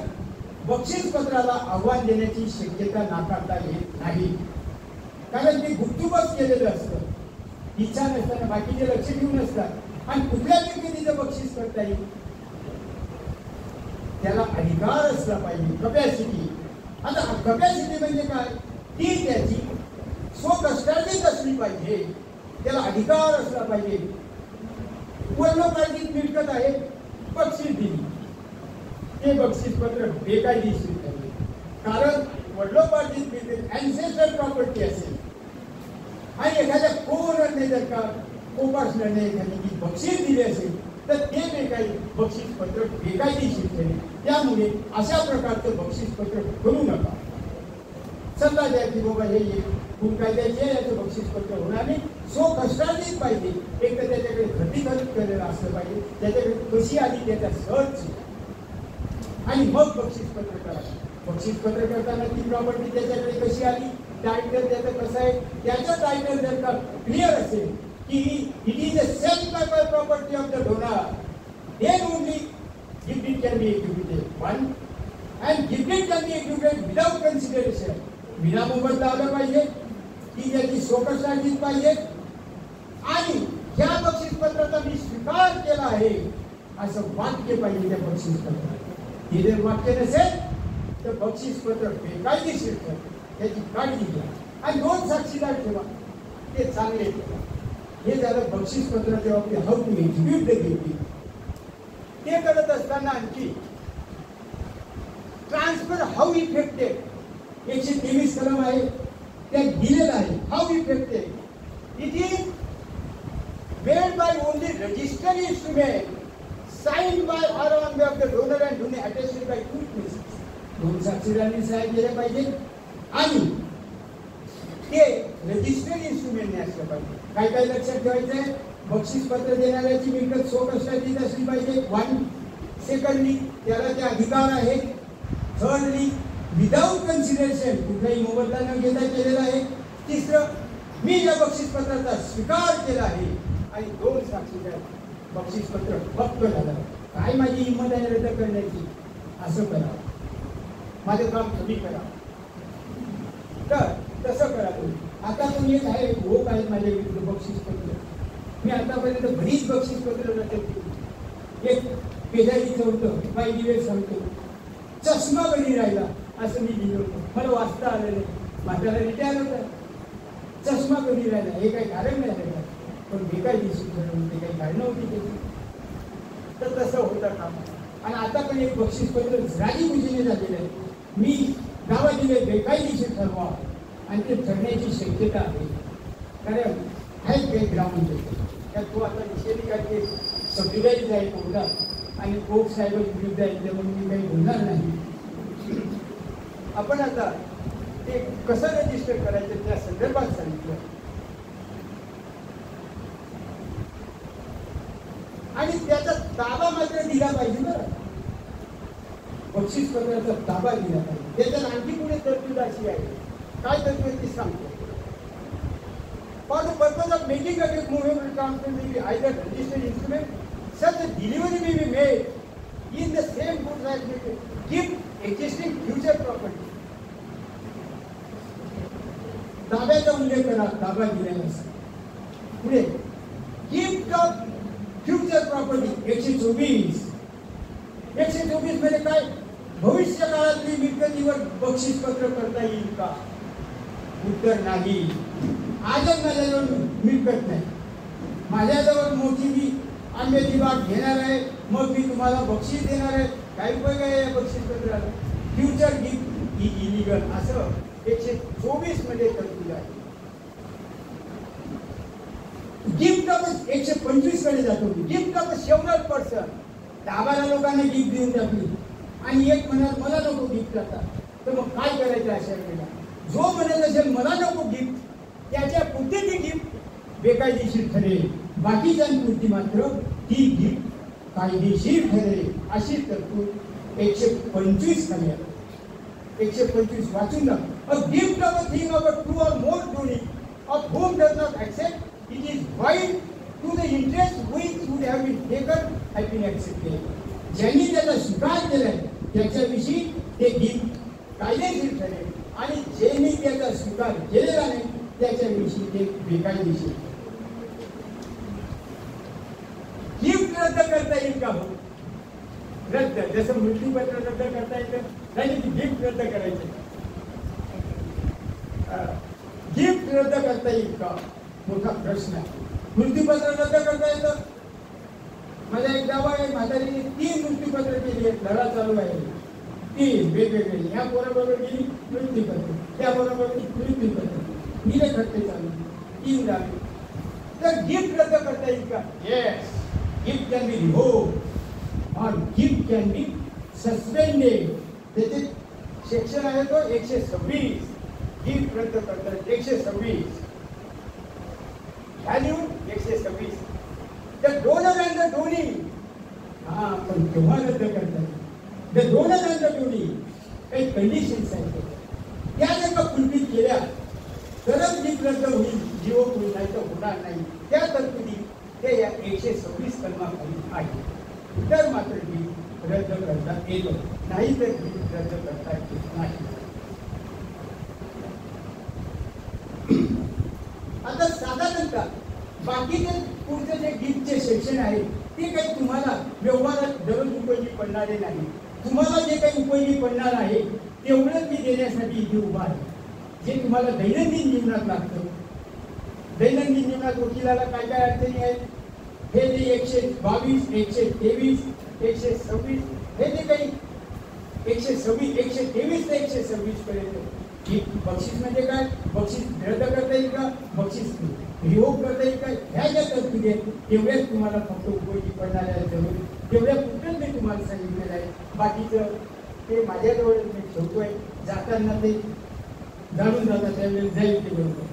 बक्षीस पत्राला आव्हान देण्याची शक्यता नाकारता येत नाही. कारण ते गुप्तुबच केलेलं असतं. इच्छा नसताना बाकीचे लक्ष ठेवून असतात. आणि कुठल्या व्यक्तीचं बक्षीस करता येईल त्याला अधिकार असला पाहिजे. कपॅसिटी. आता कपॅसिटी म्हणजे काय, ती त्याची स्वकष्टार्जित असली पाहिजे. त्याला अधिकार असला पाहिजे. वडिलोपार्जित मिळकत आहे, बक्षीस दिली, ते बक्षीस पत्र बेकायदेशीर ठरले. कारण वडिलोपार्जित मिळकत अँसेस्टर प्रॉपर्टी असेल आणि एखाद्या कोणाने जर का कोपासल्याने एखाद्याची बक्षीस दिली असेल तर ते बक्षीस पत्र बेकायदेशीर ठरेल. त्यामुळे अशा प्रकारचं बक्षीस पत्र करू नका. सल्ला द्या की बाबा हे खूप कायद्याचे याचं बक्षीस पत्र होणार नाही. सो कष्टाचीच पाहिजे. एक तर त्याच्याकडे खर्च केलेलं असलं पाहिजे, त्याच्याकडे कशी आली त्याचा सर्च आणि मग बक्षीस पत्र करा. बक्षीस पत्र करताना ती प्रॉपर्टी त्याच्याकडे कशी आली, टायटल त्याचं कसं आहे, त्याचं टायटल जर का क्लिअर असेल की it is a self paper property of the donor, then only gift can be executed. One, and gift can be executed without consideration. विना मोबदला आलं पाहिजे, ती त्याची सोकसाठीच पाहिजे आणि ह्या बक्षीस पत्राचा मी स्वीकार केला आहे असं वाक्य पाहिजे त्या बक्षीस पत्रात. हे जर वाक्य नसेल तर बक्षीस पत्र बेकायदेशीर ठरते. त्याची काळजी घ्या आणि 2 साक्षीदार ठेवा, ते चांगले ठेवा. हे झालं बक्षीस पत्राच्या बाबतीत how to execute the gift. ते करत असताना आणखी ट्रान्सफर हाऊ इफेक्टेड 123 कलम आहे, त्यात दिलेलं आहे how effected. It is made by only registered instrument signed by or on बेhalf of the donor and donor attested by 2 witnesses. 2 साक्षीदारांनी साइन केले पाहिजे आणि ते रजिस्टर्ड इंस्ट्रुमेंटने असलं पाहिजे. काय काय लक्षात ठेवायचं आहे, बक्षीस पत्र देणाऱ्याची मिळकत स्वकष्टाचीच असली पाहिजे. 1. सेकंडली त्याला ते अधिकार आहे. थर्डली विदाउट कन्सिडरेशन, कुठलाही मोबदला न घेता केलेला आहे. तिसरं, मी या बक्षीस पत्राचा स्वीकार केला आहे. आणि 2 साक्षीदार बक्षीस पत्र फक्त झालं. काय माझी हिंमत आहे रद्द करण्याची, असं करावं, माझं काम तुम्ही करा. तर तसं करा तुम्ही. आता तुम्ही एक आहे भोग आहे माझ्या विरुद्ध बक्षीस पत्र. मी आतापर्यंत बरीच बक्षीस पत्र रद्द केली. एक पेदारीचं होतं, बाई दिवे सांगतो चष्मा घरी राहिला असं मी लिहिलं होतं. मला वाचता आलं नाही, माझ्याला रिटायर होता. चष्मा कधी राहिला हे काही कारण नाही आहे का, पण बेकायदेशीर ठरवून ते काही कारण नव्हती त्याची. तर तसं होतं काम. आणि आता पण एक बक्षीस पत्र राजीखुशीने झालेलं आहे. मी गावातील बेकायदेशीर ठरवा आणि ते ठरण्याची शक्यता आहे. कारण आहेत काही ग्राउंड त्यात तो आता निषेधी काय ते सबडिवाईज आहे कोर्टात आणि कोर्ट साहेब विरुद्ध आहे, त्यामुळे मी काही बोलणार नाही. आपण आता ते कसं रजिस्टर करायचं त्या संदर्भात सांगितलं. आणि त्याचा ताबा मात्र दिला पाहिजे बरं. बक्षीस पत्राचा ताबा दिला पाहिजे. त्याच्यात आणखी पुढे तरतूद अशी आहे. काय तरतूद ती सांगतो. For the purpose of making a gift movable transfer may be either registered instrument, such a delivery may be made in the same goods as gift existing future property. ताब्याचा उल्लेख करा, ताबा दिल्यास. पुढे गिफ्ट ऑफ फ्युचर प्रॉपर्टी 124. 124 मध्ये काय, भविष्य काळातली मिळकतीवर बक्षीस पत्र करता येईल का? उत्तर नाही. आजच माझ्याजवळ मिळकत नाही, माझ्याजवळ मोठी मी आंब्याची बाग घेणार आहे, मग मी तुम्हाला बक्षीस देणार आहे, काय उपयोग आहे या बक्षीस पत्राला? फ्युचर गिफ्ट ही इलिगल असं 124 मध्ये तरतूद आहे. गिफ्ट ऑफ 125 कडे जातो. गिफ्ट ऑफ सेव्हरल पर्सन, 10-12 लोकांना गिफ्ट देऊन टाकली आणि एक म्हणाल मला नको गिफ्ट आता, तर मग काय करायचं अशा वेळेला? जो म्हणत असेल मला नको गिफ्ट, त्याच्या पुढे ती गिफ्ट बेकायदेशीर ठरेल, बाकीच्यांपुरती मात्र ती गिफ्ट कायदेशीर ठरेल. अशी तरतूद 125 खाली आहे. 125 वाचून ना. A gift of a thing of a 2 or more doing of whom does not accept, it is void to the interest which would have been taken had been accepted. ज्यांनी त्याचा स्वीकार केलाय त्याच्याविषयी ते गिफ्ट कायदेशीर ठरेल आणि ज्यांनी त्याचा स्वीकार केलेला नाही त्याच्याविषयी ते बेकायदेशीर. गिफ्ट रद्द करता येईल का? हो, रद्द. जसं मृत्यूपत्र रद्द करता येतं नाही, गिफ्ट रद्द करायचं. गिफ्ट रद्द करता येईल का? मोठा प्रश्न आहे. मृत्यूपत्र रद्द करता येतं. माझा एक दावा आहे, म्हातारीने 3 मृत्यूपत्र केली आहेत, लढा चालू आहे. 3 वेगवेगळे. या पोराबरोबर गेली मृत्यूपत्र, त्या पोराबरोबर मृत्यूपत्र, दिले खर्च चालू. ती उडाली. तर गिफ्ट रद्द करता येईल का? येस, गिफ्ट कॅन बी रिव्होक्ड और गिफ्ट कॅन बी सस्पेंडेड. त्याचे सेक्शन आहे तो 126. गिफ्ट रद्द करतात 126. Value 126. The donor and the Downey. हा, पण केव्हा रद्द करतात? The donor and the Downey काही कंडिशन्स आहेत. त्या जर का फुलफिल केल्या तरच गिफ्ट रद्द होईल. जीव नाही तर होणार नाही. त्या तरतुदी ते या 126 कलमाखाली आहे. तर मात्र गिफ्ट रद्द करता येतो, नाही तर गिफ्ट रद्द करता येत नाही. आता साधारणतः बाकीचे पुढचे जे गिफ्टचे सेक्शन आहे ते काही तुम्हाला व्यवहारात दररोज उपयोगी पडणारे नाही. तुम्हाला जे काही उपयोगी पडणार आहे तेवढंच मी देण्यासाठी इथे उभा आहे. जे तुम्हाला दैनंदिन जीवनात लागतं. दैनंदिन जीवनात वकिलाला काय काय अडचणी आहेत हे जे 122, 123, 126 हे जे काही 126, 123 ते 126 पर्यंत बक्षीस म्हणजे काय? बक्षीस रद्द करता येईल का? बक्षीस रिव्होक करता येईल का? ह्या ज्या तरतुदी आहेत तेवढ्याच तुम्हाला फक्त उपयोगी पडणाऱ्या जरूर तेवढ्या कुठं मी तुम्हाला सांगितलेलं आहे. बाकीचं ते माझ्याजवळ मी ठेवतोय. जाताना ते जाणून जातात त्यावेळेस जाईल ते बरोबर.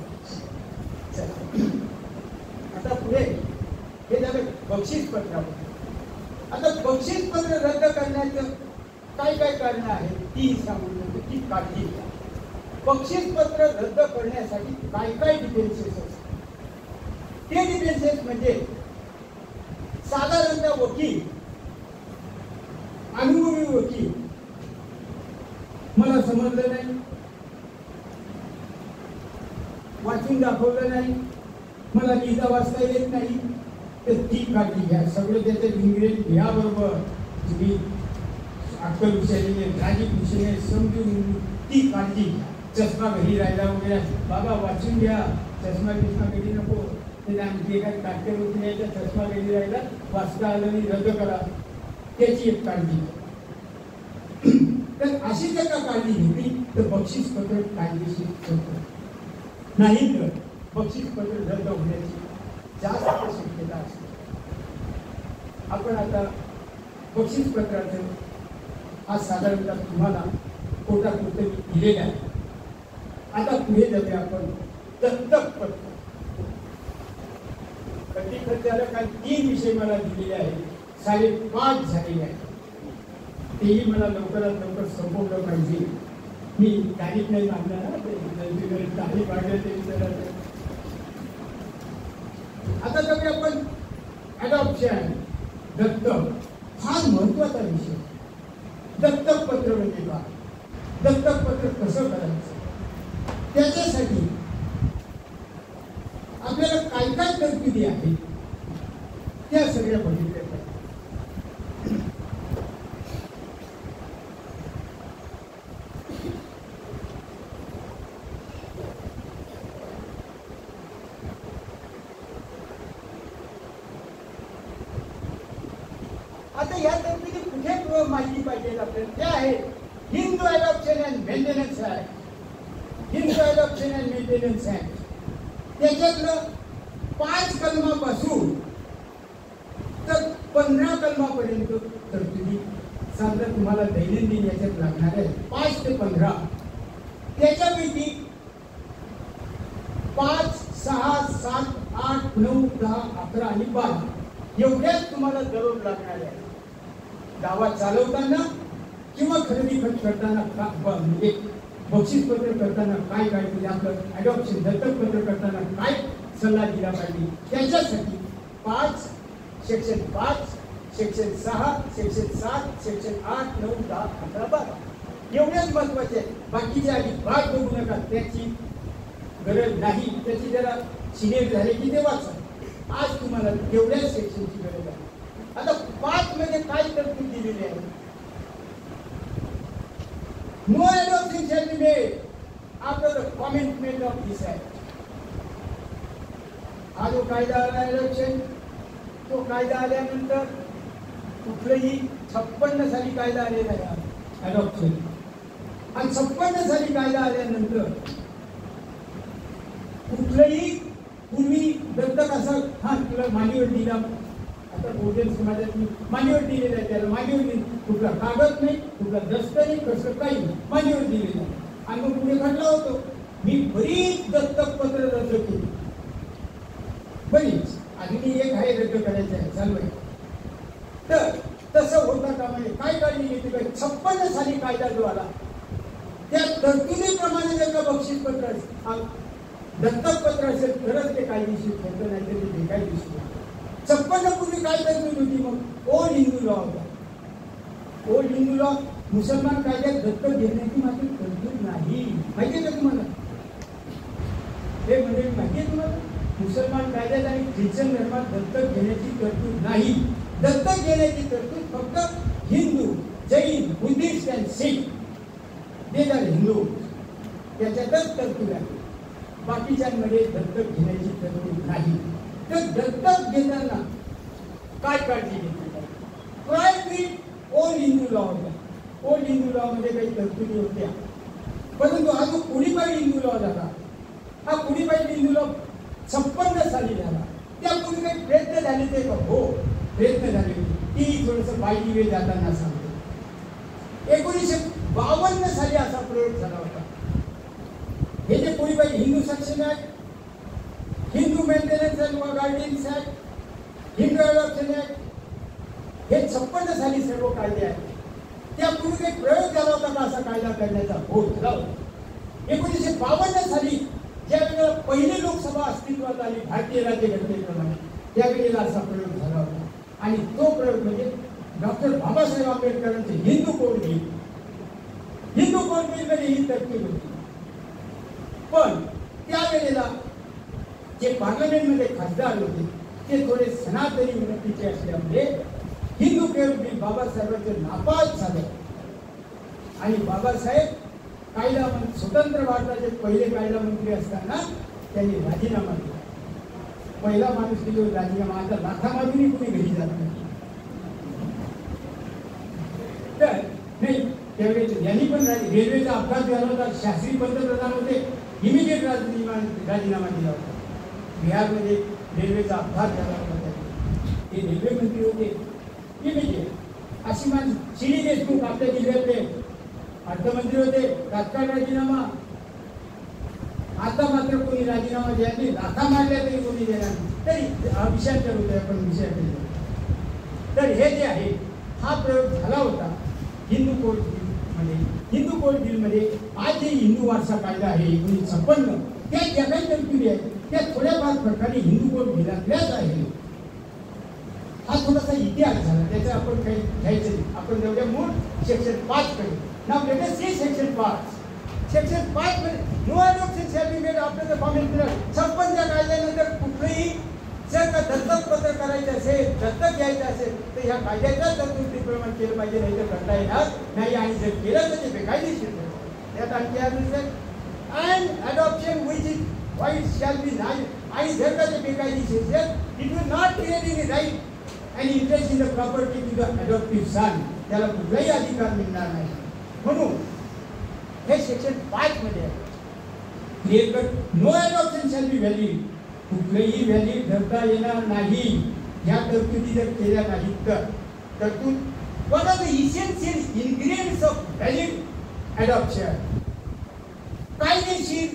आता पुढे हे झालं बक्षीस पत्रावर. आता बक्षीस पत्र रद्द करण्याचं काय काय कारण आहे ती सांगून देतो की काळजी घ्या. बक्षीस पत्र रद्द करण्यासाठी काय काय डिफेन्सेस असतात. ते डिफेन्सेस म्हणजे साधारणतः वकील, अनुभवी वकील, मला समजलं नाही, वाचून दाखवलं नाही, मला लिहिता वाचता येत नाही, तर ती काळजी घ्या. सगळं त्याचे इंग्रज घ्या बरोबर. तुम्ही अक्कल विषयाने राजी विषयाने समजून ती काळजी घ्या. चष्मा घरी राहिला वगैरे बाबा वाचून घ्या. चष्मा घरी नको. ते आणखी काय काटके होत नाही तर चष्मा घरी राहिला वाचता आलं नाही रद्द करा. त्याची एक काळजी घ्या. तर अशी जर का काळजी घेतली तर बक्षीस पत्र कायदेशीर होतं. नाही तर बक्षीस पत्र रद्द होण्याची जास्त शक्यता असते. आपण आता बक्षीस पत्राचं हा साधारणतः तुम्हाला कोर्टात उत्तर दिलेलं आहे. आता पुढे जाऊया आपण दत्तक पत्र. प्रति खर्चाला काही 3 विषय मला दिलेले आहेत. 5.5 झालेले आहेत. तेही मला लवकरात लवकर संपवलं पाहिजे. मी तारीख नाही मागणार. तारीख वाढल्या ते विचारायचं. आता जाऊया आपण अडॉप्शन. दत्तक फार महत्वाचा विषय. दत्तक पत्र म्हणजे काय? दत्तक पत्र कसं करायचं? त्याच्यासाठी आपल्याला काय काय तरतुदी आहेत त्या सगळ्या बघितल्या पाहिजे. आता या तरतुदी कुठे माहिती पाहिजे आपल्याला? त्या आहेत Hindu adoption and maintenance act. Hindu adoption and maintenance act त्याच्यातलं 5 कलमापासून तर 15 कलमापर्यंत तरतुदी साधारण तुम्हाला दैनंदिन याच्यात लागणार आहे. 5 ते 15. त्याच्यापैकी 5, 6, 7, 8, 9, 10, 11 आणि 12 एवढ्याच तुम्हाला दररोज लागणार आहे. दावा चालवताना किंवा खरेदी खत करताना म्हणजे बक्षीस पत्र करताना काय काय म्हणजे आपलं अडॉप्शन दत्तक पत्र करताना काय सल्ला दिला पाहिजे त्याच्यासाठी 5, सेक्शन 5, सेक्शन 6, सेक्शन 7, सेक्शन 8, 9, 10, 11, 12 एवढेच महत्वाचे आहे. बाकीचे आधी भाग बघू नका. त्याची गरज नाही. त्याची जरा सिनियर झाले की ते वाचा. आज तुम्हाला तेवढ्याच सेक्शनची गरज आहे. आता 5 मध्ये काय तरतूद दिलेली आहे? No adoption shall be made after the commencement of this act. हा जो कायदा आला adoption, तो कायदा आल्यानंतर कुठलंही 56 साली कायदा आलेला आहे adoption. आणि 56 साली कायदा आल्यानंतर कुठलंही पूर्वी दत्तक असं हा तुला मांडीवर दिला, आता बहुजन समाजात मांडीवर दिलेला आहे, त्याला मांडीवर दिली, कुठला कागद नाही, कुठला दस्तर नाही, कसं काही नाही, मांडीवर दिलेलं आहे. आणि मग पुढे घडला होतो, मी बरीच दत्तक पत्र रद्द केली, बरीच. अजूनही एक आहे रद्द करायचं आहे, चालू आहे. तर तसं होता का म्हणजे काय काळजी घेतली पाहिजे? 56 साली कायदा जो आला त्या तरतुदीप्रमाणे जर का बक्षीसपत्र दत्तक पत्र असेल तरच ते कायदेशीर ठरतं, नाही तर ते बेकायदेशीर. 56 पूर्वी काय तरतूद होती? मग ओल्ड हिंदू लॉ होता. ओल्ड हिंदू लॉ मुसलमान कायद्यात दत्तक घेण्याची मात्र तरतूद नाही. माहिती आहे का तुम्हाला? हे म्हणजे माहिती आहे तुम्हाला? मुसलमान कायद्यात आणि ख्रिश्चन धर्मात दत्तक घेण्याची तरतूद नाही. दत्तक घेण्याची तरतूद फक्त हिंदू, जैन, बुद्धिस्ट अँड सिख हे झाले हिंदू, त्याच्यातच तरतूद आहे. बाकीच्यांमध्ये दत्तक घेण्याची तरतूद नाही. तर दत्तक घेताना काय काळजी घेतली पाहिजे? प्रायव्हेट ओल्ड हिंदू लॉ होता. ओल्ड हिंदू लॉ मध्ये काही तरतुदी होत्या, परंतु हा जो कुडीपाई हिंदू लॉ झाला, हा कुडीपाई हिंदू लॉ 56 साली झाला. त्यापूर्वी काही प्रयत्न झाले ते का? हो, प्रयत्न झाले. ती थोडंसं बाई वे जाताना सांगतो. 1952 साली असा प्रयोग झाला होता. हे जे कुडीपाई Hindu section act, Hindu maintenance and guardians act, Hindu adoption act, हे 56 साली सर्व कायदे आहेत. त्यापूर्वी काही प्रयोग झाला होता का असा कायदा करण्याचा? हो, झाला होता. 1952 साली ज्या वेळेला पहिली लोकसभा अस्तित्वात आली भारतीय राज्यघटनेप्रमाणे, त्यावेळेला असा प्रयोग झाला होता. आणि तो प्रयोग म्हणजे डॉक्टर बाबासाहेब आंबेडकरांचे Hindu code bill. Hindu code bill मध्ये ही तरतूद होती. पण त्यावेळेला जे पार्लमेंटमध्ये खासदार होते ते थोडे सनातनी विनंतीचे असल्यामुळे हिंदू कोड बिल बाबासाहेबांचे नापास झालं. आणि बाबासाहेब कायदा स्वतंत्र भारताचे पहिले कायदा मंत्री असताना त्यांनी राजीनामा दिला. पहिला माणूस की जो राजीनामा, आता लाखामागूनही कोणी घरी जात नाही. तर नाही, त्यावेळेस यांनी पण रेल्वेचा अपघात झाला होता, शास्त्री पंतप्रधान होते, इमिजिएट राजीनामा दिला होता. बिहारमध्ये रेल्वेचा अपघात झाला होता, ते रेल्वे मंत्री होते, इमिजिएट. अशी माणसं, श्री देशमुख आपल्या जिल्ह्यातले अर्थमंत्री होते, तात्काळ राजीनामा. आता मात्र कोणी राजीनामा द्यायला, लाथा मारल्या तरी कोणी देणार नाही. तरी विषयाकडे होते आपण, विषयाकडे. तर हे जे आहे हा प्रयोग झाला होता हिंदू कोड बिल मध्ये. हिंदू कोड बिल मध्ये आज जे हिंदू वारसा कायदा आहे 1956, त्या ज्या काही तरतुदी आहेत त्या थोड्याफार प्रकारे हिंदू कोड बिलातल्याच आहे. हा थोडासा इतिहास झाला, त्याचा आपण काही घ्यायचं नाही. आपण जेवढ्या मूळ सेक्शन 5 कडे. Now let us see section 5. Section 5 मध्ये no adoption shall be made after the formation period. 56 कायद्यानंतर कुठलेही जर का दत्तक पत्र करायचं असेल, दत्तक घ्यायचं असेल तर ह्या कायद्याच्या तरतुदीप्रमाणे केलं पाहिजे, नाही तर करता येणार नाही. आणि जर केलं तर ते बेकायदेशीर ठरतं. त्यात आणखी and adoption which is void shall be नाही. आणि जर का ते बेकायदेशीर असेल, it will not create any right and interest in the property to the adoptive son. त्याला कुठलाही अधिकार मिळणार नाही. म्हणून हे सेक्शन 5 मध्ये आहे. Clear cut. No adoption shall be valid. कुठलेही व्हॅलिड धरता येणार नाही या तरतुदी जर केल्या नाहीत तर. तरतूद one of the essential ingredients of valid adoption. कायदेशीर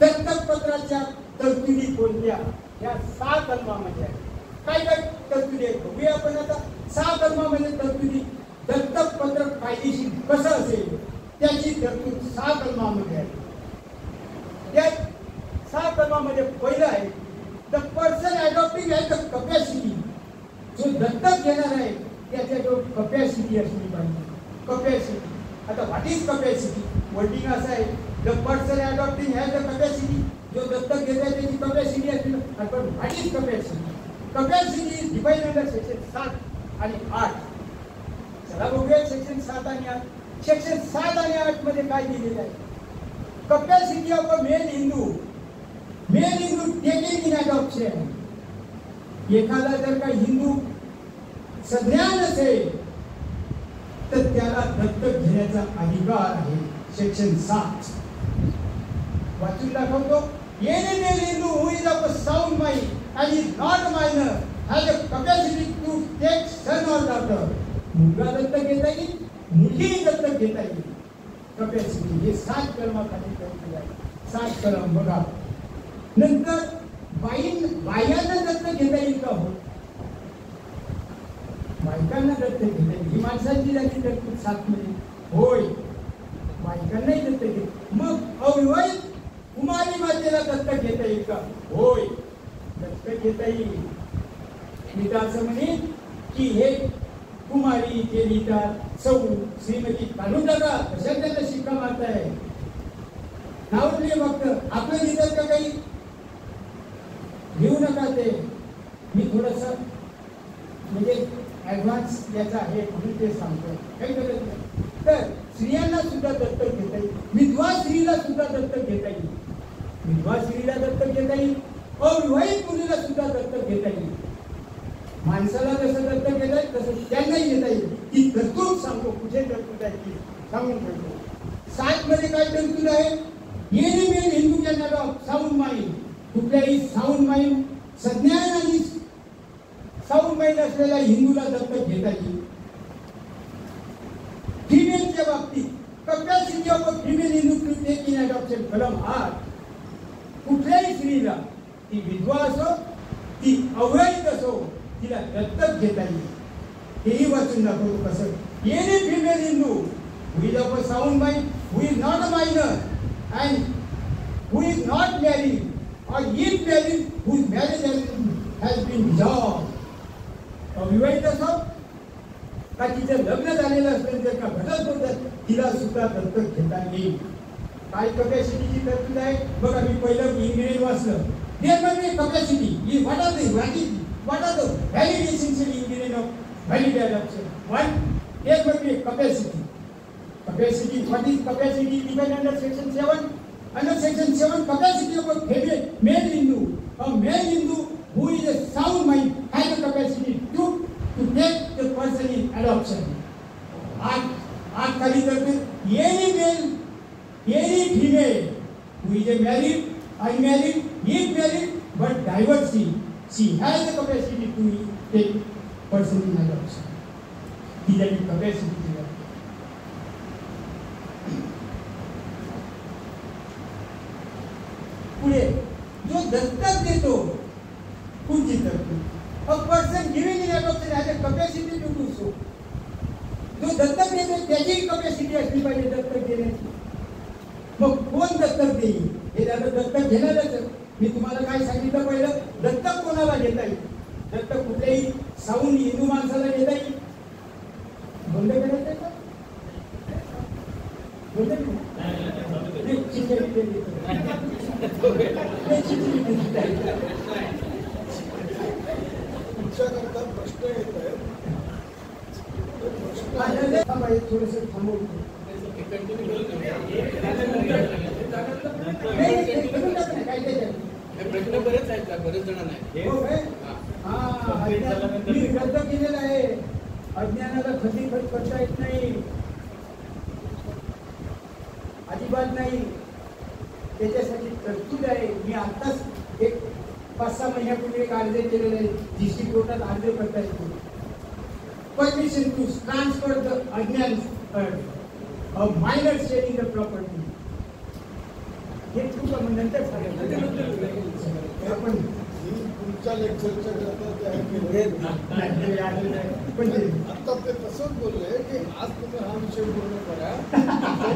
दत्तक पत्राच्या तरतुदी कोणत्या? या 6 कलमामध्ये आहेत. काय काय तरतुदी आहेत बघूया आपण आता. 6 कलमामध्ये तरतुदी. दत्तक पत्र कायदेशीर कसं असेल त्याची तरतूद 6 कलमामध्ये आहे. त्या 6 कलमामध्ये पहिलं आहे the person adopting has the capacity. जो दत्तक घेणार आहे त्याच्या जो कपॅसिटी असली पाहिजे. कपॅसिटी. आता व्हॉट इज कपॅसिटी? वर्डिंग असं आहे the person adopting has the capacity. जो दत्तक घेत आहे त्याची कपॅसिटी असली. पण what is capacity? Capacity is defined under section 7 आणि 8. चला बघूया सेक्शन 7 आणि 8. सेक्शन 7 आणि 8 मध्ये काय दिलेलं आहे? Capacity of a male Hindu taking in adoption. एखादा जर का हिंदू सज्ञान असेल तर त्याला दत्तक घेण्याचा अधिकार आहे. सेक्शन 7 वाचून दाखवतो. any male Hindu who is of a sound mind and is not minor has a capacity to take son or daughter. मुलगा दत्तक घेता येईल, मुलगी दत्तक घेता येईल. कपॅसिटी हे 7 कलमाखाली तरतूद आहे. 7 कलम बघा. नंतर बायांना दत्तक घेता येईल का? हो, बायकांना दत्तक घेता येईल. ही माणसांची झाली तरतूद 7 मध्ये. होय, बायकांनाही दत्तक घेत. मग अविवाहित कुमारी मातेला दत्तक घेता येईल का? होय, दत्तक घेता येईल. मी तर असं म्हणेन की हे कुमारी जे लिहितात सौ श्रीमती काढून टाका. कशा त्यांना शिक्का मारताय? नाव लिहिले फक्त. आपलं लिहितात का काही? लिहू नका ते. मी थोडस म्हणजे ऍडव्हान्स याचा आहे म्हणून ते सांगतो. काही गरज नाही. तर स्त्रियांना सुद्धा दत्तक घेता येईल. विधवा स्त्रीला सुद्धा दत्तक घेता येईल. विधवा स्त्रीला दत्तक घेता येईल. अविवाहित मुलीला सुद्धा दत्तक घेता येईल. माणसाला जसं दत्तक घेता येईल तसं त्यांनाही घेता येईल. ती तरतूद सांगतो. कुठे तरतूद आहे ती सांगून ठेवतो. 7 मध्ये काय तरतूद आहे? Any male Hindu can of sound mind. कुठल्याही साऊंड माइंड, सज्ञान आणि साऊंड माइंड असलेल्या हिंदूला दत्तक घेता येईल. फिमेलच्या बाबतीत capacity of a female Hindu to take in adoption कलम 8. कुठल्याही स्त्रीला, ती विधवा असो, ती अवैध असो, तिला दत्तक घेता येईल. हेही वाचून दाखवतो कसं. Any female Hindu who is of a sound mind, who is not a minor and who is not married or if married whose marriage has been dissolved. अविवाहित असो का तिचं लग्न झालेलं असेल, जर का घटस्फोट तिला सुद्धा दत्तक घेता येईल. काय कपॅसिटीची तरतूद आहे बघा. मी पहिलं इंग्रज वाचलं. There must be capacity. ही what are the valid essential ingredient of valid adoption? 1, there must be capacity. Capacity. What is capacity? Given under section 7. Under section 7, capacity of a male Hindu. A male Hindu who is a sound mind has the capacity to take the person in adoption. आज खाली करते. Any male, any female who is a married, unmarried, if married, but divorcee, she has the capacity to take person in adoption. He has the capacity. पुढे जो दत्तक देतो पुढची तरतूद. A person giving in adoption has a capacity to do so. जो दत्तक देतो त्याची कॅपॅसिटी असली पाहिजे दत्तक देण्याची. मग कोण दत्तक देईल? हे झालं दत्तक घेणारच. मी तुम्हाला काय सांगितलं पहिलं, दत्तक कोणाला घेता येईल? दत्तक कुठल्याही साऊंड हिंदू माणसाला घेता येईल. बंद करायचं का? बंद तुमच्याकरता प्रश्न येत आहे. थोडस थांबवतो. प्रश्न बरेच आहेत, बरेच जणांना मी रद्द केलेला आहे. अज्ञानाला खतीखत करता येत नाही, अजिबात नाही. त्याच्यासाठी तरतूद आहे. मी आताच एक 5-6 महिन्यापूर्वी एक अर्ज केलेला आहे. डिस्ट्रिक्ट कोर्टात अर्ज करता येतो. परमिशन टू ट्रान्सफर द अज्ञान of minor sharing the property. हे खूप नंतर आपण तुमच्या लेक्चरच्या आता ते तसंच बोलले की आज तुम्ही हा विषय पूर्ण करा.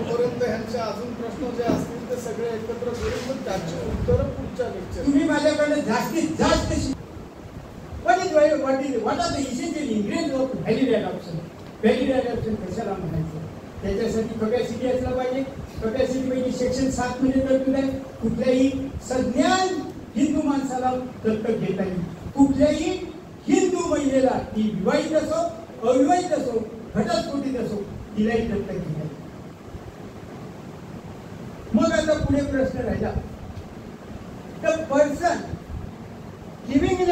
तोपर्यंत ह्यांचे अजून प्रश्न जे असतील ते सगळे एकत्र करून मग त्याची उत्तरं पुढच्या लेक्चर. तुम्ही माझ्याकडे जास्तीत जास्त what are the essential ingredients of valid adoption? Valid adoption कशाला म्हणायचं? त्याच्यासाठी कपॅसिटी असला पाहिजे. कपॅसिटी म्हणजे सेक्शन 7 मध्ये तरतूद आहे. कुठल्याही सज्ञान हिंदू माणसाला दत्तक घेता येईल. कुठल्याही हिंदू महिलेला, ती विवाहित असो, अविवाहित असो, घटस्फोटीत असो, तिलाही दत्तक घेता येईल. मग आता पुढे प्रश्न राहिला, the person living in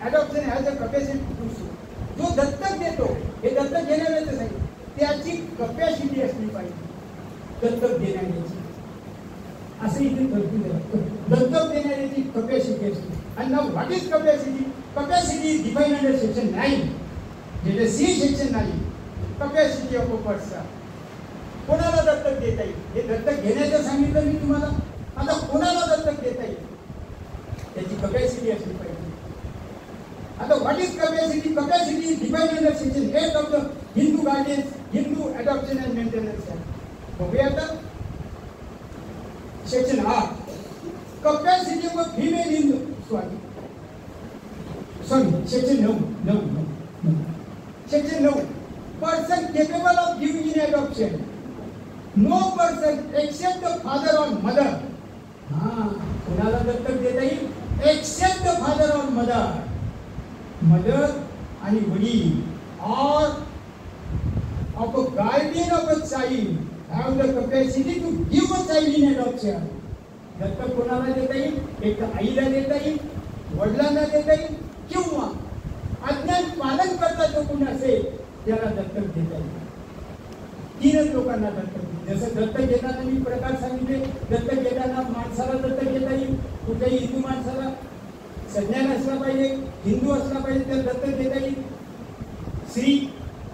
adoption has a capacity to do so. जो दत्तक देतो, हे दत्तक घेणाऱ्याचं नाही, त्याची कपॅसिटी असली पाहिजे दत्तक देण्याची. असं इथे तरतूद आहे. दत्तक देणाऱ्याची कपॅसिटी असते. आणि नाव what is capacity? Capacity is define under section 9, म्हणजे see section 9, capacity of a person. कोणाला दत्तक देता येईल हे दत्तक घेण्याचं सांगितलं मी तुम्हाला. आता कोणाला दत्तक देता येईल त्याची कपॅसिटी असली पाहिजे. आता what is capacity? Capacity is define under section 8 of the Hindu guardians, Hindu adoption and maintenance act. बघूया आता section 8, capacity of a female in sorry section 9 section 9, person capable of giving in adoption, no person except the father or mother. कोणाला दत्तक देता येईल? Except the father or mother. Mother आणि वडील और of a guardian of a child have the capacity to give a child in adoption. दत्तक कोणाला देता येईल? एक तर आईला देता येईल, वडिलांना देता येईल, किंवा अज्ञान पालन करता जो कोणी असेल त्याला दत्तक देता येईल. तीनच लोकांना दत्तक. जसं दत्तक घेताना मी प्रकार सांगितले. दत्तक घेताना माणसाला दत्तक घेता येईल, कुठल्याही हिंदू माणसाला सज्ञान असला पाहिजे, हिंदू असला पाहिजे, त्याला दत्तक देता येईल. स्त्री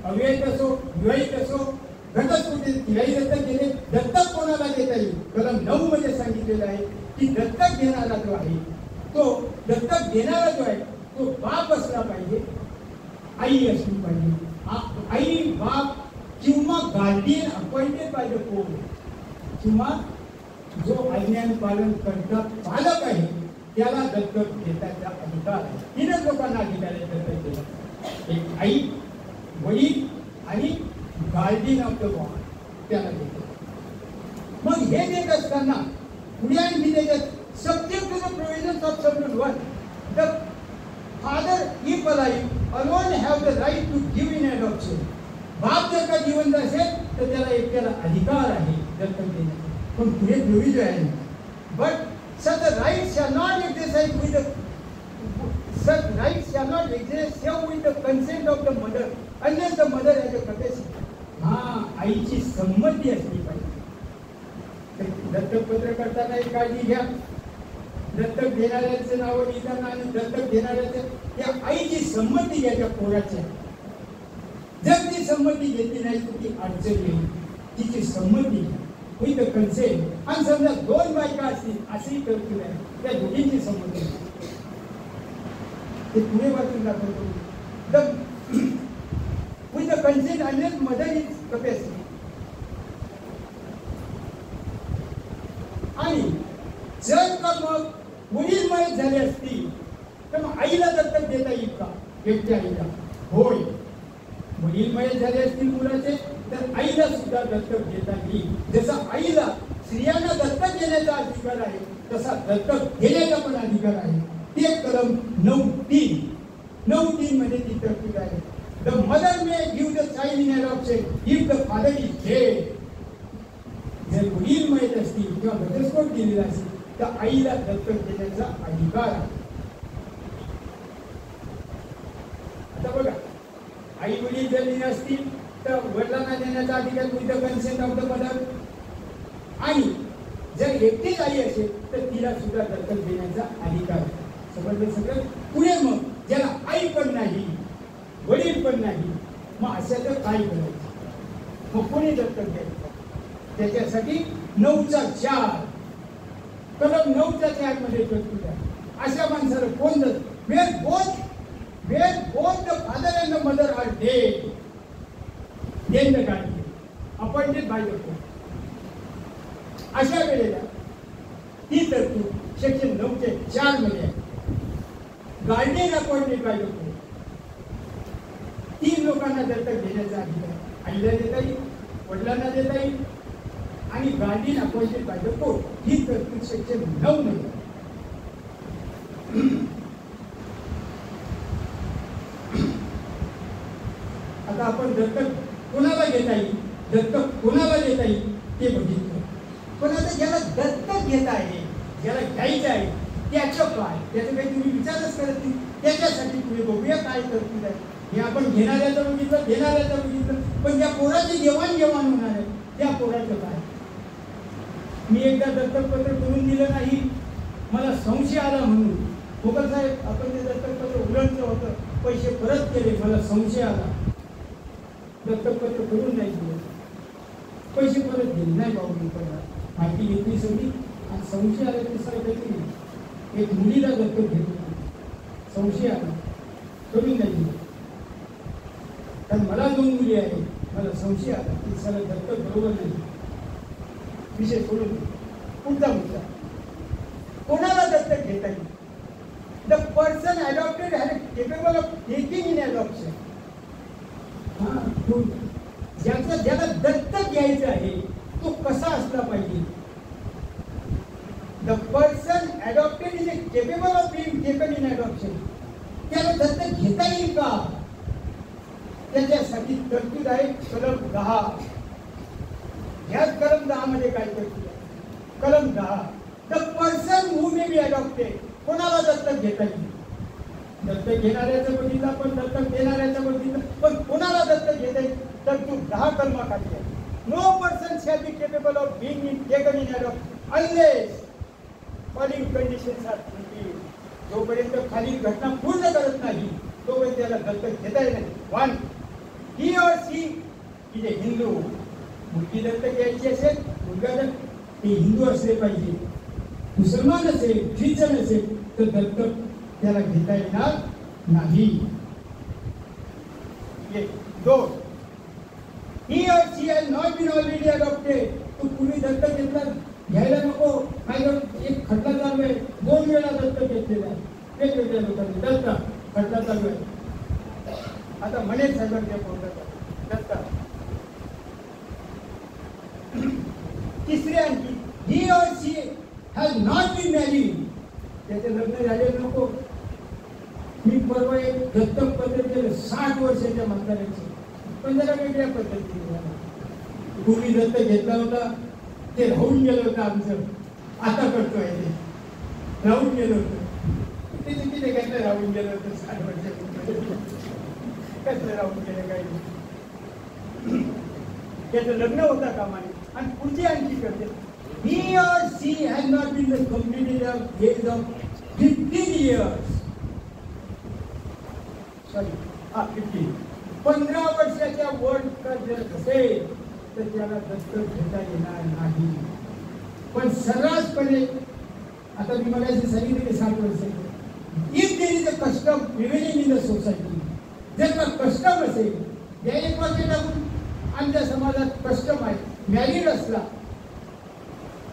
अविवाहित असो, विवाहित असो, घटस्फोट तिलाही दत्तक गेले. दत्तक कोणाला देता येईल? कलम 9 मध्ये सांगितलेलं आहे की दत्तक घेणारा जो आहे तो, दत्तक देणारा जो आहे तो बाप असला पाहिजे, आई असली पाहिजे. आई, बाप किंवा guardian appointed by the court, किंवा जो अज्ञान पालन करता पालक आहे त्याला दत्तक घेण्याचा अधिकार आहे. तीनच लोकांना अधिकार आहे दत्तक घेण्याचा. एक आई, वडील आणि गार्डियन ऑफ द बॉय त्याला देतो. मग हे देत असताना पुढे आणखी त्याच्यात subject to the provisions of section 1, the father if alive alone have the right to give in adoption. बाप जर का जिवंत असेल तर त्याला एकट्याला अधिकार आहे दत्तक देण्याचा. पण पुढे प्रोव्हिजन आहे, but such rights shall not exercise with the such rights shall not exercise save with the consent of the mother unless the mother has a capacity. आईची संमती असली पाहिजे. दत्तक पत्र करताना एक काळजी घ्या. दत्तक घेणाऱ्याचं नाव लिहिताना आणि दत्तक घेणाऱ्याचं त्या आईची संमती घ्या त्या पोराची. जर ती संमती घेतली नाही तर ती अडचण येईल. तिची संमती घ्या विथ द कन्सेंट. आणि समजा 2 बायका असतील असेही तरतूद आहे, त्या दोघींची संमती ते पुढे वाचून दाखवतो. The with the consent unless mother is capacity. आणि जर का मग वडील मयत झाले असतील तर मग आईला दत्तक देता येईल का? एकट्या आईला होय. वडील मयत झाले असतील मुलाचे तर आईला सुद्धा दत्तक देता येईल. जसं आईला स्त्रियांना दत्तक घेण्याचा अधिकार आहे तसा दत्तक घेण्याचा पण अधिकार आहे. ते कलम 9(3) मध्ये ती तरतूद आहे. The mother may give the child in adoption if the father is dead. जर वडील मयत असतील किंवा घटस्फोट केलेला असेल तर आईला दत्तक देण्याचा अधिकार आहे. आता बघा, आई वडील जर नसतील तर वडिलांना देण्याचा अधिकार with the consent of the mother. आणि जर एकटीच आई असेल तर तिला सुद्धा दत्तक देण्याचा अधिकार आहे. समजलं सगळं? पुढे मग ज्याला आई पण नाही, वडील पण नाही, मग अशा तर काय करायचं? मग कोणी दत्तक द्यायचं? त्याच्यासाठी 9(4) कलम 9(4) मध्ये तरतूद आहे. अशा माणसाला कोण दत्तक? where both the father and the mother are dead, then the guardian appointed by the court. अशा वेळेला ही तरतूद सेक्शन 9(4) मध्ये आहे. Guardian appointed by the court. 3 लोकांना दत्तक घेण्याचा अधिकार आईला देता येईल, वडिलांना देता येईल आणि guardian appointed by the court. ही तरतूद सेक्शन 9 मध्ये. आता आपण दत्तक कोणाला घेता येईल, दत्तक कोणाला देता येईल ते बघितलं. पण आता ज्याला दत्तक घेता आहे, ज्याला घ्यायचं आहे त्याचं काय, त्याचं काही तुम्ही विचारच करत नाही. त्याच्यासाठी पुढे बघूया काय तरतूद आहे. हे आपण घेणाऱ्याचं बघितलं, पण ज्या पोराची देवाणघेवाण होणार आहे त्या पोराचं काय? मी एकदा दत्तकपत्र करून दिलं नाही, मला संशय आला म्हणून भोकर साहेब आपण ते दत्तकपत्र उलटलं होतं, पैसे परत केले, मला संशय आला, दत्तकपत्र करून नाही दिलं, पैसे परत दिले नाही भाऊ, मी करणार माहिती घेतली सगळी आणि संशय आला ते सगळं काही एक मुलीला दत्तक घेतलं, संशय आला करून नाही दिलं, कारण मला 2 मुली आहेत, मला संशय आला की सगळं दत्तक बरोबर नाही, विषय सोडून पुढचा मुद्दा, कोणाला दत्तक घेता येईल? The person adopted has capable of taking in adoption. ज्याला दत्तक घ्यायचं आहे तो कसा असला पाहिजे? The person adopted is capable of being taken in adoption. त्याला दत्तक घेता येईल का? त्याच्यासाठी तरतूद आहे कलम 10. ह्याच कलम 10 मध्ये काय तरतूद आहे? कलम 10, the person who may be adopted. कोणाला दत्तक घेता येईल? दत्तक घेणाऱ्याचं बघितलं, पण दत्तक देणाऱ्याचं बघितलं, पण कोणाला दत्तक घेता येईल? तरतूद 10 कलमाखाली आहे. No person shall be capable of being taken in adoption unless following conditions are fulfilled. जोपर्यंत खालील घटना पूर्ण करत नाही तोपर्यंत त्याला दत्तक घेता येईल नाही. 1, ही or C is a Hindu. मुलगी दत्तक घ्यायची असेल, मुलगा ते हिंदू असले पाहिजे. मुसलमान असेल, ख्रिश्चन असेल तर दत्तक त्याला घेता येणार नाही. 2, he or she has not been already adopted. तू पूर्वी दत्तक घेतला, घ्यायला नको. माझ्यावर एक खटला चालू आहे, 2 वेळा दत्तक घेतलेला आहे वेगवेगळ्या लोकांनी. दत्तक खटला चालू आहे. आता म्हणे साहेबांच्या पोटात दत्तक. तिसरी आणखी, he or she has not been married. त्याचे लग्न झाले नको. मी परवा एक दत्तक पत्र केलं 60 वर्षाच्या म्हाताऱ्याचं, पण जरा वेगळ्या पद्धतीने. पूर्वी दत्तक घेतला होता ते राहून गेलं होतं आमचं, आता करतोय ते राहून गेलं होतं. ते किती कसलं राहून गेलं होतं 60 वर्षाच्या, कसलं राहून गेलं काही. त्याचं लग्न होता कामाने. आणि पुढची आणखी करते, he or she has not been the completed age of 15 years. Sorry, 15. 15 वर्षाच्या वर जर असेल तर त्याला दत्तक घेता येणार नाही. पण सर्रासपणे आता मी मगाशी सांगितले 60 वर्ष. If there is a custom prevailing in the society, जर का कस्टम असेल, या एक वाक्य टाकून आमच्या समाजात कस्टम आहे, मॅरिड असला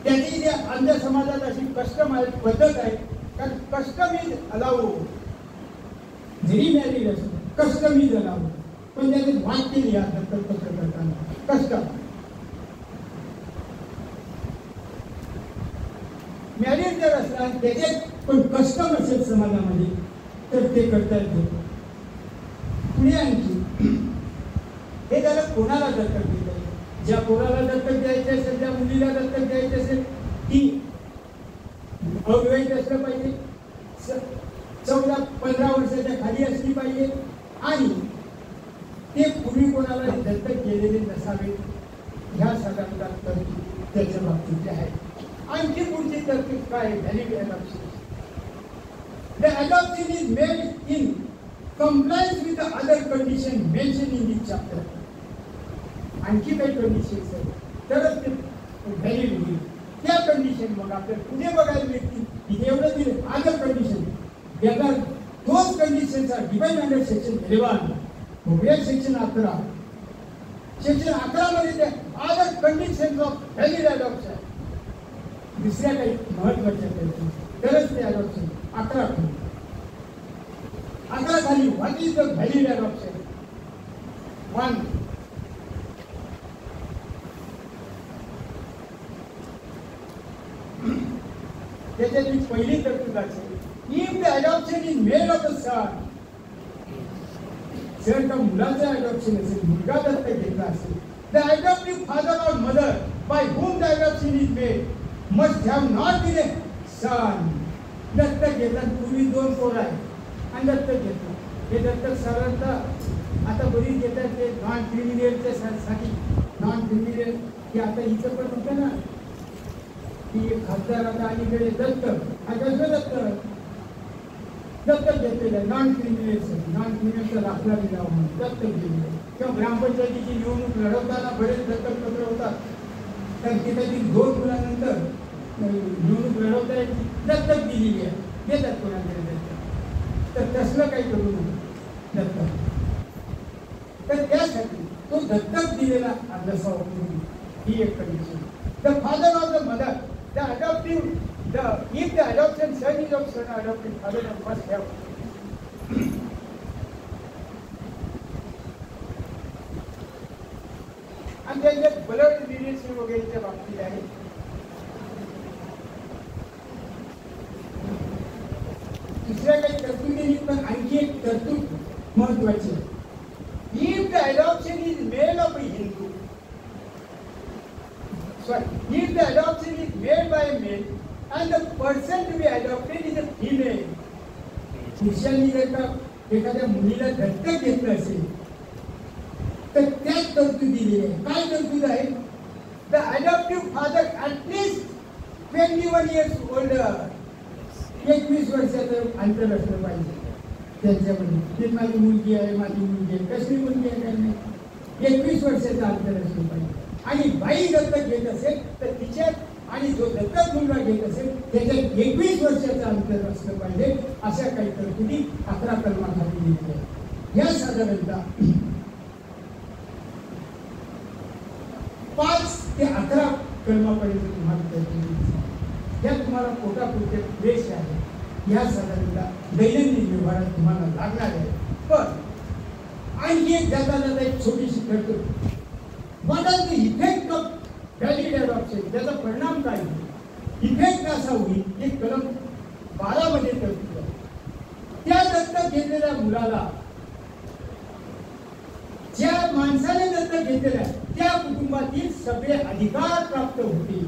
त्याची आमच्या समाजात अशी कस्टम आहे, पद्धत आहे, कारण कस्टम इज अलाउड. जरी मॅरिड असतो कस्टम इज अलाउड, पण त्याचे वाक्य लिहा दत्तकपत्र करताना कस्टम. मॅरिड जर असला त्याच्यात पण कस्टम असेल समाजामध्ये तर ते करता येते. पुढे आणखी हे झालं कोणाला दत्तक देता येईल. ज्या पोराला दत्तक द्यायचे असेल, ज्या मुलीला दत्तक द्यायचे असेल, ती अविवाहित असलं पाहिजे, 14-15 वर्षाच्या खाली असली पाहिजे आणि ते पूर्वी कोणाला दत्तक केलेले नसावे. ह्या सगळ्यांना तरतूद त्याच्या बाबतीत आहे. आणखी पुढची तरतूद काय? Valid adoption. The adoption is made in compliance with the other condition mentioned in this chapter. आणखी काही कंडिशन्स आहेत तरच ते व्हॅलिड होईल. त्या कंडिशन मग आपल्याला पुढे बघायला मिळतील. तिथे एवढं दिलं अदर कंडिशन, त्याला दोन conditions are define under section 11. बघूया सेक्शन 11. सेक्शन 11 मध्ये ते other conditions of valid adoption. दुसऱ्या काही महत्वाच्या तरच ते अडॉप्शन 11 खाली what is the valid adoption. 1, त्याच्यातली पहिली तरतूद असेल, if the adoption is made of a son. जर का मुलाचं अडॉप्शन असेल, मुलगा दत्तक घेतला असेल, the adoptive father or mother by whom the adoption is made must have not been a son. दत्तक घेतला पूर्वी 2 पोरं आहेत आणि दत्तक घेतलं. हे दत्तक साधारणतः आता बरीच घेतात ते नॉन क्रिमिनलच्या साठी. नॉन क्रिमिनल हे आता हिचं पण होतं ना, की खासदार आता अलीकडे दत्तक हा कसं दत्तक घेतलेलं नॉन क्रिमिनलचा दाखला दिला म्हणून दत्तक दिलेलं किंवा ग्रामपंचायतीची निवडणूक लढवताना बरेच दत्तक पत्र होतात. तर त्यातील 2 मुलांनंतर निवडणूक लढवता येते दत्तक दिलेली आहे देतात कोणाकडे दत्तक. तर तसलं काही करू नये दत्तक. तर त्यासाठी तो दत्तक दिलेला अर्धसा ही एक condition. The father of the mother the adoptive if the adoption son is of son adopted father must have आणि त्यांचे ब्लड रिलेशन वगैरेच्या बाबतीत आहे. दुसऱ्या काही तरतुदी पण आणखी एक तरतूद महत्वाची आहे. If the adoption is made of a Hindu, if the adoption is made by a male and the person to be adopted is a female, पुरुषांनी जर का एखाद्या मुलीला दत्तक घेतलं असेल तर त्यात तरतूद दिलेली आहे. काय तरतूद आहे? The adoptive father at least 21 years older, 21 वर्षाचं अंतर असलं पाहिजे त्यांच्यामध्ये. ते माझी मुलगी आहे कसली मुलगी आहे काय नाही, 21 वर्षाचं अंतर असलं पाहिजे. आणि बाई दत्तक घेत असेल तर तिच्यात आणि जो दत्तक मुलगा घेत असेल त्याच्यात 21 वर्षाचं अंतर असलं पाहिजे. अशा काही तरतुदी 11 कलमाखाली दिलेल्या आहेत. या साधारणतः 5 ते 11 कलमापर्यंत तुम्हाला तरतुदी या तुम्हाला पोटापुरते देश आहे. या साधारणतः दैनंदिन व्यवहारात तुम्हाला लागणार आहे. पण आणखी एक जाता एक छोटीशी तरतूद. What are the effect of valid adoption, त्याचा परिणाम काय होईल, इफेक्ट कसा होईल, हे कलम 12 मध्ये तरतूद आहे. त्या दत्तक घेतलेल्या मुलाला ज्या माणसाने दत्तक घेतलेल्या त्या कुटुंबातील सगळे अधिकार प्राप्त होतील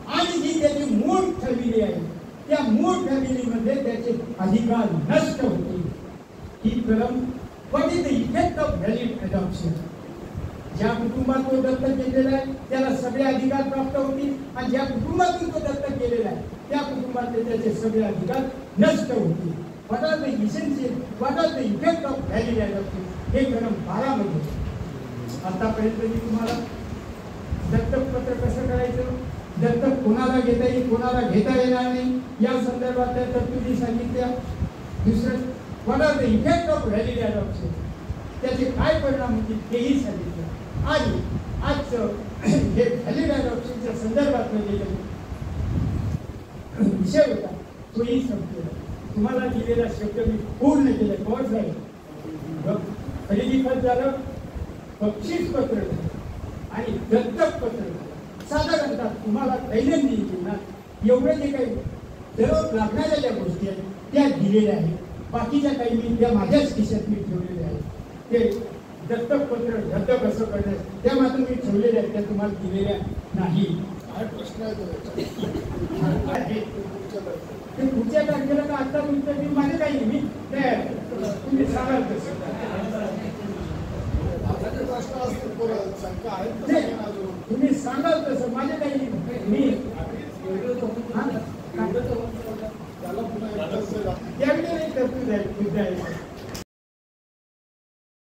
आणि जी त्याची मूळ फॅमिली आहे त्या मूळ फॅमिलीमध्ये त्याचे अधिकार नष्ट होतील. ही कलम what is the effect of valid adoption. ज्या कुटुंबात तो दत्तक घेतलेला आहे त्याला सगळे अधिकार प्राप्त होतील आणि ज्या कुटुंबातून तो दत्तक केलेला आहे त्या कुटुंबातले त्याचे सगळे अधिकार नष्ट होतील. What are the essential, what are the effect of valid adoption, हे कलम 12 मध्ये. आतापर्यंत मी तुम्हाला दत्तक पत्र कसं करायचं, दत्तक कोणाला घेता येईल कोणाला घेता येणार नाही या संदर्भातल्या तरतुदी सांगितल्या. दुसरं what are the effect of valid adoption, त्याचे काय परिणाम होतील तेही सांगितलं. आणि आजचं हे व्हॅलिड अडॉप्शनच्या संदर्भातलं जे विषय होता तोही संपलेला. तुम्हाला दिलेला शब्द मी पूर्ण केलं. कोण झालं, खरेदी खत झालं, बक्षीस पत्र झालं आणि दत्तक पत्र झालं. साधारणतः तुम्हाला दैनंदिन जीवनात एवढं जे काही दररोज लागणाऱ्या ज्या गोष्टी आहेत त्या दिलेल्या आहेत. बाकीच्या काही मी त्या माझ्याच खिशात मी ठेवलेल्या आहेत. ते दत्तक पत्र रद्द कसं करण्यास त्या मात्र मी ठेवलेल्या आहेत, त्या तुम्हाला दिलेल्या नाही. काय प्रश्न आहे ते पुढच्या तारखेला का आता तुमचं मी माझे काही मी तुम्ही सांगाल कसं प्रश्न असतील शंका आहेत तुम्ही सांगाल तसं माझे काही मी